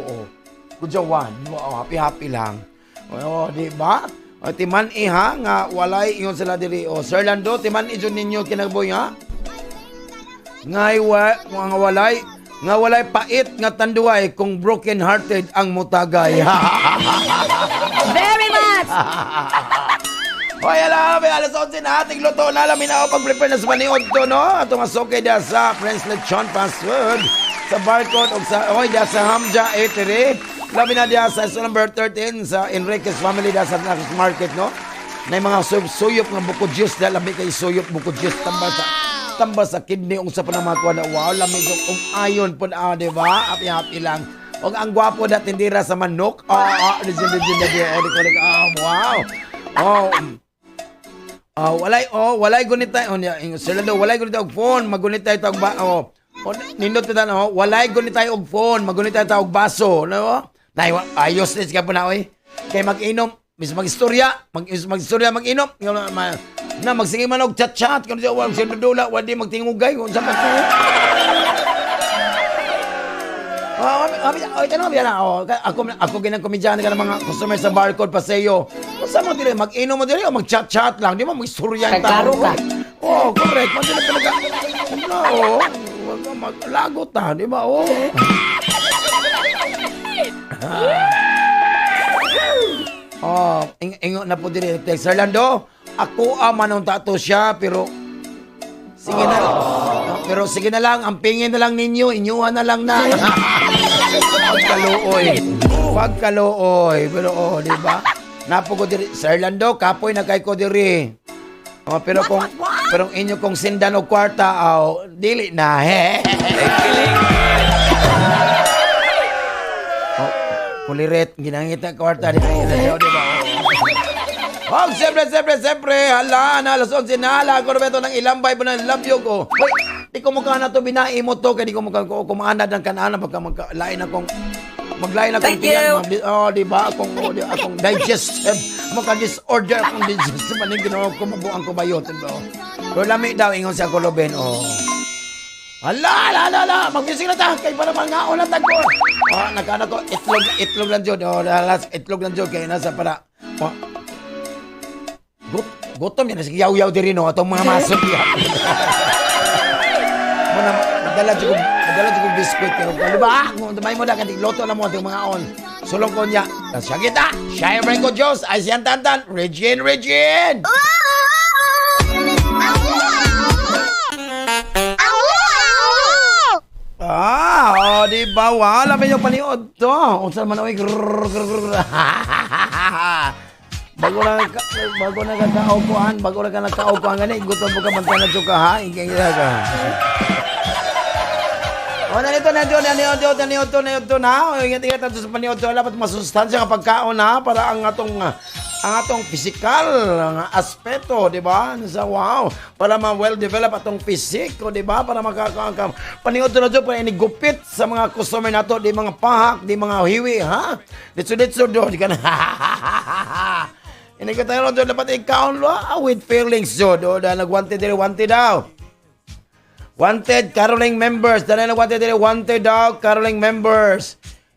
[SPEAKER 9] kujawan. Happy lang. Di ba? Timan iha, nga walay, yun sila diri. Sir Lando, timan iyon ninyo kinagboy, ha? Nga walay pait nga tanduay kung broken-hearted ang mutagay.
[SPEAKER 2] Very much!
[SPEAKER 9] Hoy, alas 11 na, tigluto na, lamin ako pag-prepare na sa maniod to, no? Itong asokay da sa Prince Lechon fast food, sa barcode, o sa, da sa Hamja Eatery, lamin na da sa number 13, sa Enriquez Family, da sa market, no? Na mga suyop nga bukod juice, da lamin kay suyop bukod juice, tamba sa kidney ung sa panamakuha na lamig ung ayon po na, di ba? Happy lang. O ang gwapo na tindira sa manok. Wow. Walay gunit tayo. Sir Lando, walay gunit tayo og phone. Magunit tayo tawag nindot tayo, walay gunit tayo og phone. Magunit tayo tawag baso. Ayos na siya po na, kay mag-inom. Mag-istorya, mag-inom. Na magsige man og chat-chat kung siya wala siya dudula, wala di magtingugay kung sa pagko. Ako ginang komedyan ka ng mga customer sa barcode paseyo. Kung sa mga dili, mag-inom mo dili o mag-chat-chat lang, di ba mag-istorya ang tao. Correct. Mag-inom talaga. Maglagot ta, di ba? Ingo na po dili. Sir Lando, ako manong tato siya, pero sige na lang, ang pingin na lang ninyo, inyuhan na lang na. Pagkalooy. Pero di ba? Napo ko diri, Sir Lando, kapoy na kay ko diri. Pero inyo kong sindan og kwarta, dili na, kuliret, ginangit na kwarta, di ba? Siyempre, hala, alas 11 na, hala, ko rin ng ilambay po ng labyo ko. Di ko mukha na to, binai mo to, kaya di ko mukha kumaanad ng kanana, pagka maglain akong tiyan. Di ba, akong digestive, maka-disorder akong digestive, maning ginawa ko, mabuang ko bayot. Pero lamig daw, ingon siya kulubin, Hala, mag-music na ta, kaya para mga ulat ko. Nagkana ko, itlog lang dyan, itlog lang dyan, kaya nasa para, gutom yan. Sige, yaw-yaw din rin, itong mga masok yan. Madala dyan kong biskuit. Di ba? Damay mo na, kandik loto na mo itong mga on. Sulong ko niya. Siya kita. Siya yung Renko Diyos. Ay siyang tantan. Regine! Di ba? Wala ba yung paniod to? Unsa man oy. Bago na nagkaupuan gani, gutom mo ka magkanad ka, ha? Ingay ka. Naniod to na. Ingat sa paniod to. Dapat masustansya ka pagkaon, ha? Para ang ang atong physical nga aspeto, di ba? Sa wow, para ma-well-develop atong physique, di ba? Para paniod na dyan, para inigupit sa mga customer nato, di mga pahak, di mga hiwi, ha? Ditso do, di ka na, hindi ko tayo doon dapat i-count with feelings do, dahil nag-wanted daw. Wanted Caroling members, dahil nag-wanted daw, Caroling members.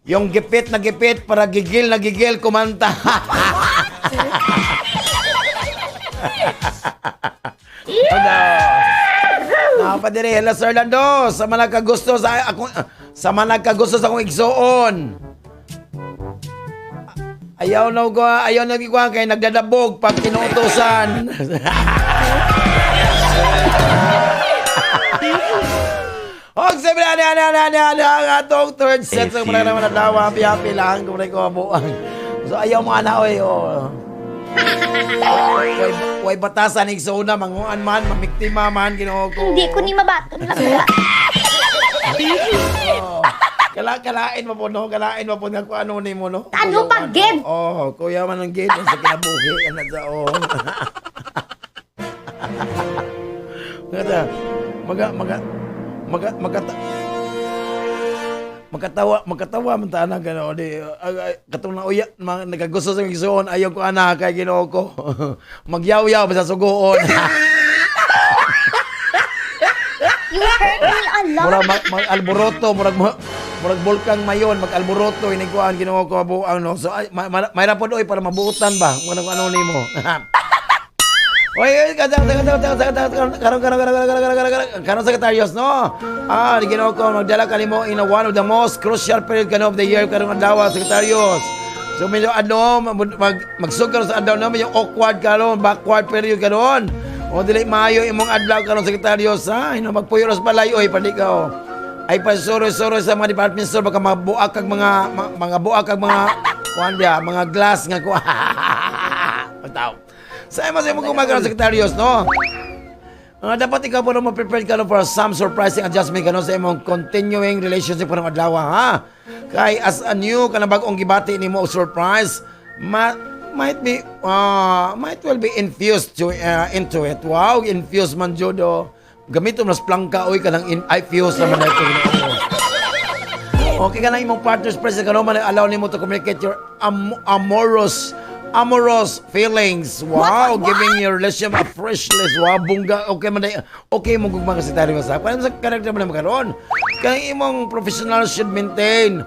[SPEAKER 9] Yung gipit na gipit para gigil na gigil kumanta. Napadiri, hello Sir Lando, sa mga nagkagusto sa akong igsoon. Ayaw na gikuha kay nagdadabog pag tinuutosan. Og sabi na atong third set sa mga naman nadawa, happy lang kung ko abuang. So ayaw mga na oy. Way batasan ig sona manguan man, mamiktima man Ginoo ko.
[SPEAKER 8] Hindi ko ni mabaton lang.
[SPEAKER 9] Kalain mo po nga kung ano ni mo no.
[SPEAKER 8] Ano pag gid?
[SPEAKER 9] Kuya man ang gid sa kinabuhi ana sa magkatawa man ta ana gano di katong na uya nagagusto sa igsoon ayaw ko ana kay Ginoo ko. Magyaw-yaw sa sugoon.
[SPEAKER 8] You hurt me a lot.
[SPEAKER 9] Mag-alboroto, murag bulkang mayon, mag-alboroto iniguan Ginoo ko abuang no. So may rapod oy para mabuutan ba kung ano nimo. Oy, karon sekretarios no. Di Ginoo ko magdala kanimo in one of the most crucial period of the year karon adlaw sekretarios. So medyo magsug karon sa adlaw na medyo awkward karon, backward period karon. O dili maayo imong adlaw karon sekretarios ha. Hino magpuyo ras balay oy pandi ka. Ay pasoro-soro sa mga department store baka mabuak kag mga glass nga ko. Pagtaw. Sa imong gumagawa sekretarios no. Dapat ikaw po na ma-prepare ka for some surprising adjustment ka sa imong continuing relationship ng adlaw ha. Kay as a new kana bag-ong gibati nimo surprise, might well be infused into it. Wow, infused man jodo. Gamito mas plangka oy kanang infuse naman ito. Okay ka lang imong partner's presence ka naman allow nimo to communicate your amorous feelings. Wow, giving your relationship a freshness. Wow, bungga. Okay mo gugma kasi tayo sa. Paano sa character mo na makaroon? Kaya imong professional should maintain.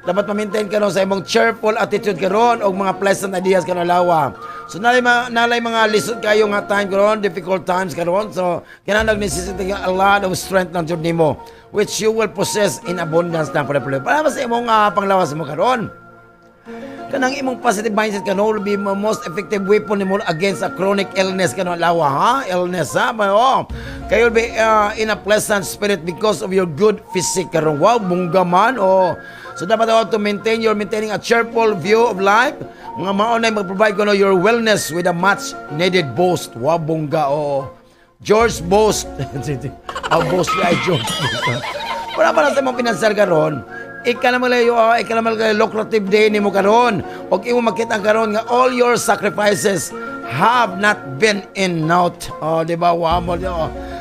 [SPEAKER 9] Dapat ma-maintain ka sa imong cheerful attitude karon og mga pleasant ideas karon lawa. So nalay mga lisod kayo nga time karon, difficult times karon. So kinahanglan necessity a lot of strength ng jud nimo which you will possess in abundance na para sa imong panglawas mo karon. Kanang imong positive mindset kano will be most effective weapon nimo against a chronic illness kano lawa ha, illness ha. Kayo will be in a pleasant spirit because of your good physique karon. Wow, bungga man So dapat to maintaining a cheerful view of life. Mga maunay mag-provide ko your wellness with a much needed boost. Wow, bungga George Boost. Boost ay George Boost. Para sa mga financial karon, ikalamal lucrative day nimo karon. Og imo makita karon nga all your sacrifices have not been in naught. Di ba? Wow mo.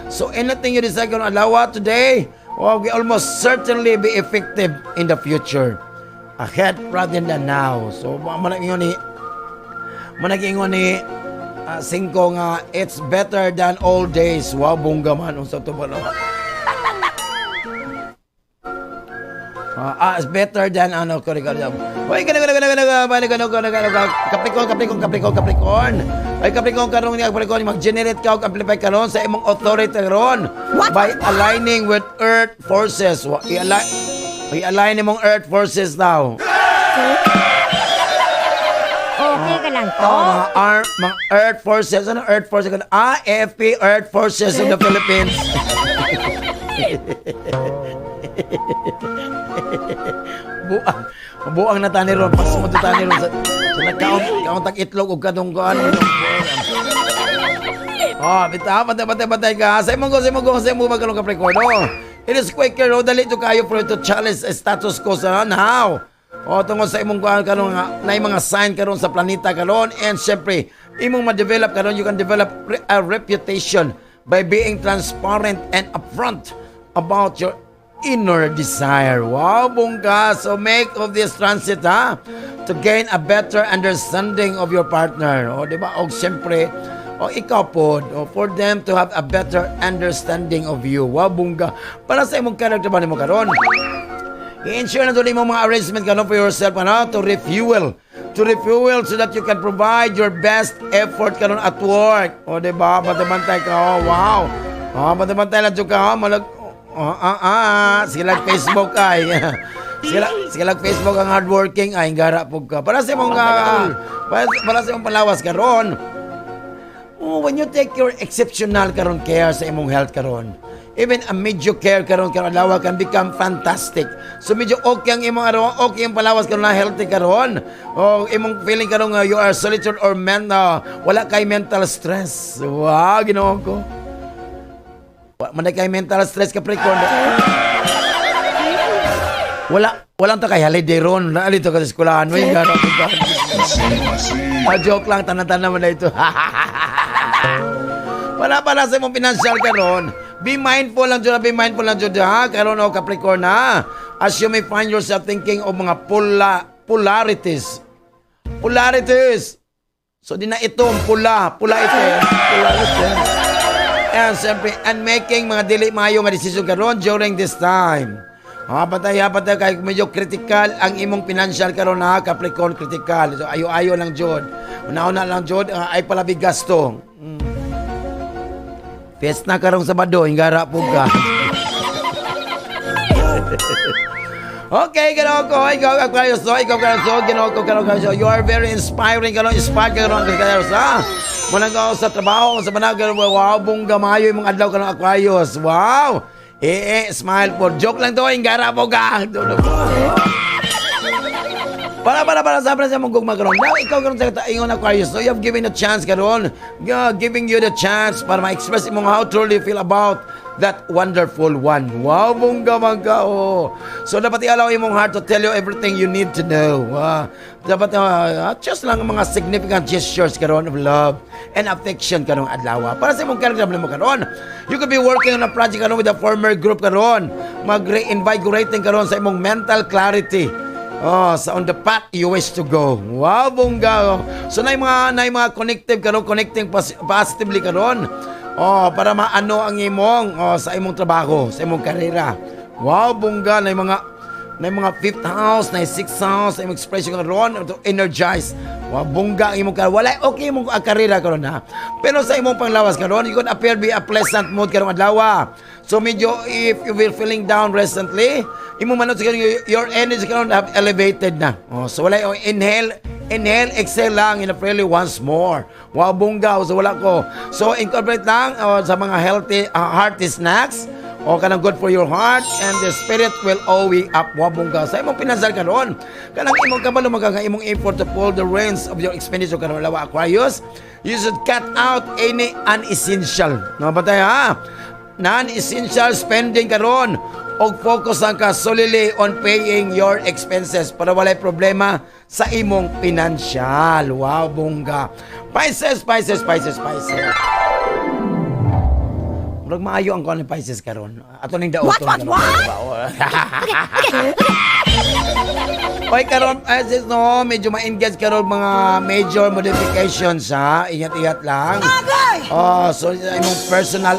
[SPEAKER 9] So anything you decide on alawa today, will almost certainly be effective in the future. Ahead rather than now. So, manag-ingon ni Singko nga, it's better than all days. Wow, bungga man. Unsa to ba no? It's better than Capricorn. Ay Capricorn karon ni Capricorn mag-generate ka og amplify karon sa imong authority karon by aligning with earth forces. I-align imong earth forces now.
[SPEAKER 8] Okay ka lang to.
[SPEAKER 9] Mga earth forces, ano earth forces? AFP Earth Forces of the Philippines. Buang na tani ron, pas mo tani ron sa nagkaon tag itlog og kadong kuan. Batay ka. Sa imong magkanong Capricorn. It is quicker, dali to kayo for to challenge status quo sa now. O tungod sa imong kuan karon nga na mga sign karon sa planeta karon, and syempre imong ma-develop karon, you can develop a reputation by being transparent and upfront about your inner desire. Wow, bongga. So make of this transit to gain a better understanding of your partner. O, di ba? O, siyempre, ikaw po, for them to have a better understanding of you. Wow, bongga. Para sa imong character ba nimo karon? I-ensure na doon imong mga arrangement karon for yourself, to refuel. To refuel so that you can provide your best effort karon at work. O, di ba? Bantay ka. Wow. Bantay lang ka. Sila Facebook ay sila Facebook ang hardworking ay gara pug ka para sa imong para sa imong palawas karon. When you take your exceptional karon care sa imong health karon, even a mediocre care karon adlaw can become fantastic. So medyo okay ang imong okay ang palawas karon na healthy karon. O imong feeling karon you are solitude or wala kay mental stress. Wow, Ginoo ko. Manay kay mental stress ka pre-con. Walang ta kay holiday ron. Naalito ka sa eskwelahan. May gano'n. Joke lang. Tanan-tanan mo na ito. Para sa mong financial karon, be mindful lang dyan. Be mindful lang dyan. Karon o Capricorn na. As you may find yourself thinking of mga polarities. Polarities. So di na ito. Pula ito. Polarities. And siyempre, and making mga dili maayo nga decision karon during this time. Patay kay medyo critical ang imong financial karon Capricorn, critical. So ayo lang jud. Una-una lang jud ay palabi gasto. Fiesta karong Sabado, ingara pug ka. Okay, ikaw Aquarius, you are very inspiring karon, inspired karon Aquarius, Munang ka sa trabaho, sa managal, wow, bongga maayo yung mga adlaw ka ng Aquarius. Wow! Smile po. Joke lang to, ingara po ka. Para sa mong gugma karon. Now, ikaw karon sa ingon Aquarius. So, you have given a chance karon. Giving you the chance para ma-express imong how truly you feel about that wonderful one. Wow, bongga man ka. So, dapat i-allow imong heart to tell you everything you need to know. Dapat just lang mga significant gestures karon of love and affection karong adlaw. Para sa imong character mo karon, you could be working on a project karon with a former group karon. Mag-invigorating karon sa imong mental clarity. Sa on the path you wish to go. Wow, bongga. So na mga connecting positively karon. Para maano ang imong sa imong trabaho, sa imong karera. Wow, bongga na mga fifth house, na sixth house, sa imong expression karon to energize. Wow, bongga ang imong karera. Wala okay imong karera karon Pero sa imong panglawas karon, you could appear be a pleasant mood karong adlaw. So medyo if you will feeling down recently, imong manot sa your energy karon have elevated na. So wala inhale, exhale lang in a fairly once more. Wow, bongga. So wala ko. So incorporate lang sa mga hearty snacks. Kanang good for your heart and the spirit will always up. Wow, bongga. Sa imong pinasal karon, kanang imong kabalo maganga imong effort to pull the reins of your expenditure karon lawa Aquarius. You should cut out any unessential. Batay non-essential spending karon. Focus ang ka solely on paying your expenses para walay problema sa imong financial. Wow, bongga. Pisces. Murag maayo ang kuan ni Pisces karon. Ato ning daoton karon. Oy karon Pisces medyo ma-engage karon mga major modifications Ingat lang. So imong personal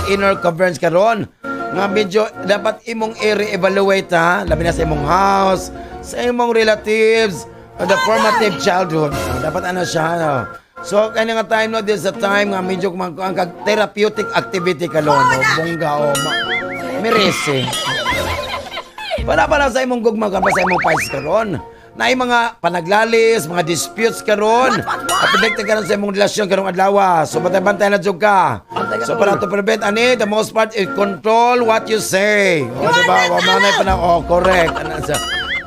[SPEAKER 9] inner coverage karon. Nga medyo dapat imong i-re-evaluate labi na sa imong house, sa imong relatives, the formative childhood. Dapat siya So kaya nga time this is a time nga medyo ang therapeutic activity kalon. Bongga merese. Para sa imong gugma ka sa imong Pisces karon. Naay mga panaglalis, mga disputes karon. Apekto karon sa imong relasyon karong adlaw. So bantay na jud ka. So para to prevent the most part is control what you say. Diba? Manay pa na correct.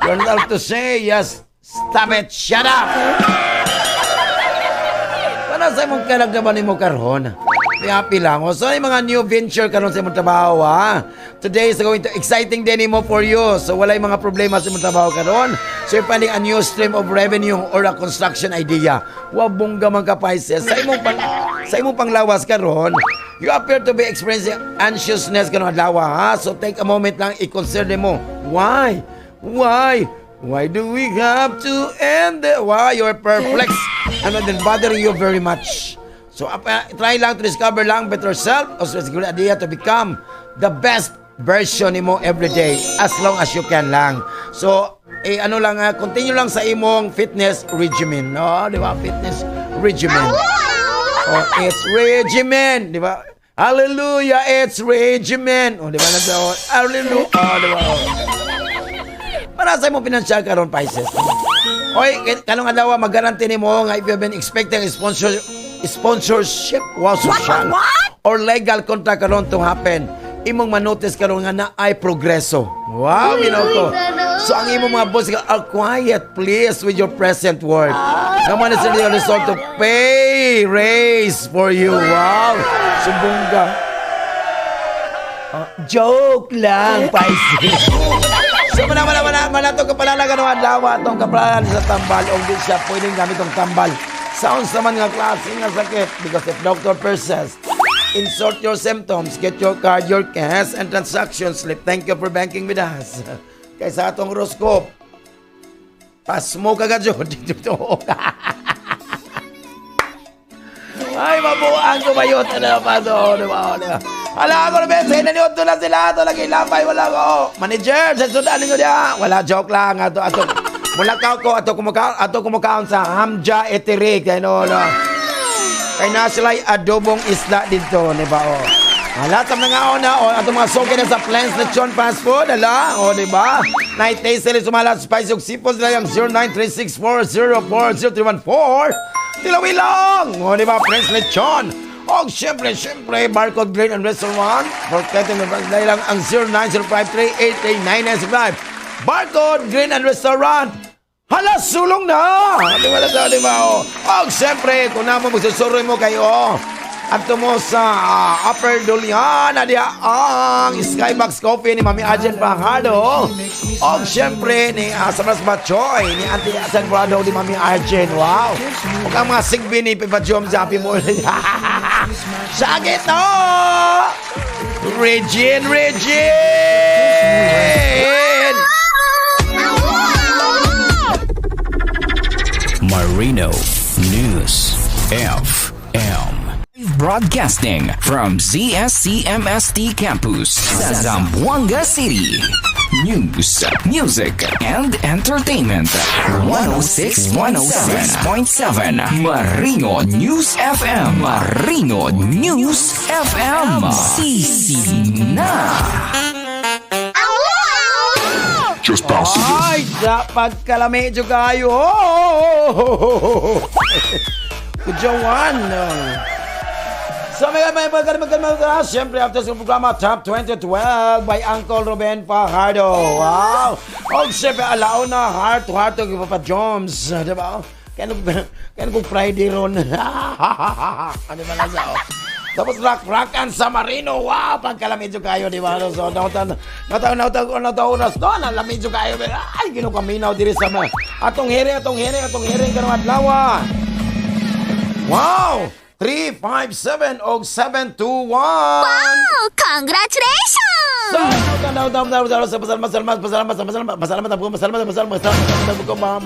[SPEAKER 9] You're not allowed to say yes. Stop it. Shut up. Para sa imong karagdaman nimo karon. Happy lang. So ay mga new venture karon sa imong trabaho today is going to exciting din mo for you. So wala yung mga problema sa mong trabaho karon. So you're finding a new stream of revenue or a construction idea. Wabongga man ka Pisces. Sa imong panglawas karon, you appear to be experiencing anxiousness karon adlaw ha. So take a moment lang i-consider mo. Why? Why do we have to end it? Why you're perplexed and then bothering you very much? So try lang to discover lang better self. Also it's a good idea to become the best version mo every day as long as you can lang. So continue lang sa imong fitness regimen, no? Di ba? Fitness regimen. Oh, it's regimen, di ba? Hallelujah, it's regimen. Oh, di ba? Hallelujah. Oh, di ba? Para sa imong financial karon Pisces. Oy, kanong adlaw magaranti nimo nga if you have been expecting sponsorship social or legal contract karon to happen, imong manotice karon nga na ay progreso. Wow, ko. So ang imong mga boss are quiet please with your present work. Naman is the result to pay raise for you. Wow, sumbongga. Joke lang, Pisces. So mana to kapalalaga ng adlaw atong kapalalan sa tambal o di siya pwedeng gamit tong tambal. Sounds naman nga klase nga sakit because if doctor persists, insert your symptoms, get your card, your cash, and transaction slip. Thank you for banking with us. Kaysa atong horoscope, pasmo ka gadyo dito. Ay, mabuang ko ba yun? Ano pa doon? Hala ako na bese, naniot na sila. Ito lagi lapay, wala ko. Manager, sa sudan ninyo diya. Wala, joke lang. Ato, mulakaw ko, ato kumakaon sa hamja etirik. Ano, no. Kaya na sila'y adobong isla dito, di ba, o. Hala, tam na nga o na, o. Ato mga soke na sa Plans Lechon Fast Food, hala, o, di ba? Night taste sila sumalat spice yung sipos nila yung 093640403114. Tilawi lang! O, di ba, Prince Lechon? O, siyempre, Barcode Green and Restaurant. For Ketin na dahil lang ang 0905383995. Barcode Green and Restaurant. Hala, sulong na! Di ba, o? O, siyempre, kung naman magsusuroy mo kayo, ato mo sa Upper Dolian, diya ang Skybox Coffee ni Mami Arjen Fajardo. O siyempre ni Sabras Bachoy, ni Auntie Sangrado ni Mami Arjen. Wow! Huwag ang mga sigbi ni Pipajom Zapi mo. Sakit no! Regine!
[SPEAKER 1] Marino News FM.
[SPEAKER 11] Broadcasting from ZSCMST Campus, Zamboanga City. News, music, and entertainment. 106.7 Marino News FM. Marino News FM. Sisina.
[SPEAKER 3] Just bounce it.
[SPEAKER 9] Ay, dapat kalamedyo kayo. Kujawan. So may magandang siyempre after sa programa Top 2012 by Uncle Ruben Fajardo. Wow! O siyempre alaon na heart to heart to Papa Joms. Diba? Kaya kung Friday ron. Ano ba lang sa tapos rock-rockan sa Marino. Wow! Pagkalamidyo kayo, di ba? So, nautan oras doon. Alamidyo kayo. Ay, ginukaminaw diri sa mga. Atong hiring, kanong adlaw. Wow! 357 og 721.
[SPEAKER 8] Wow! Congratulations!
[SPEAKER 9] Mga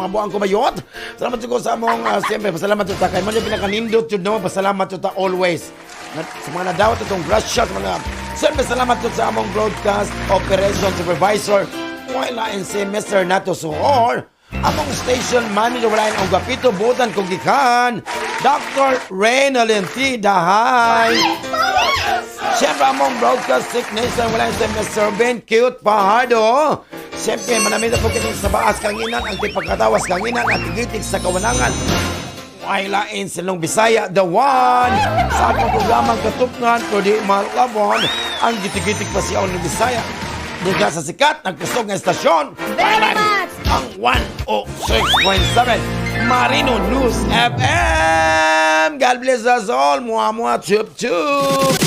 [SPEAKER 9] buang ko bayot. Salamat ko sa among siyempre pasalamat ta kay man pinakanindot jud no, pasalamat ta always. Sa mga nadawat itong gracias mga siyempre salamat sa among broadcast operation supervisor wala in si Mr. Nato Suhor. Among station manager wala ang gapito butan kong gikan Dr. Reynolin T. Dahay. Siyempre among broadcast technician wala si Mr. Ben Cute Fajardo. Siyempre manamit na po kiting sa baas kanginan ang tipagkatawas kanginan at gitik sa kawanangan. Ay lain silong Bisaya, the one. Sa atong programang katupngan o di malabon ang gitik-gitik pa siya ng Bisaya. Diga sa sikat, nagpusog ng estasyon.
[SPEAKER 8] Very much!
[SPEAKER 9] Ang 106.7 Marino News FM. God bless us all. Mua, chup, chup.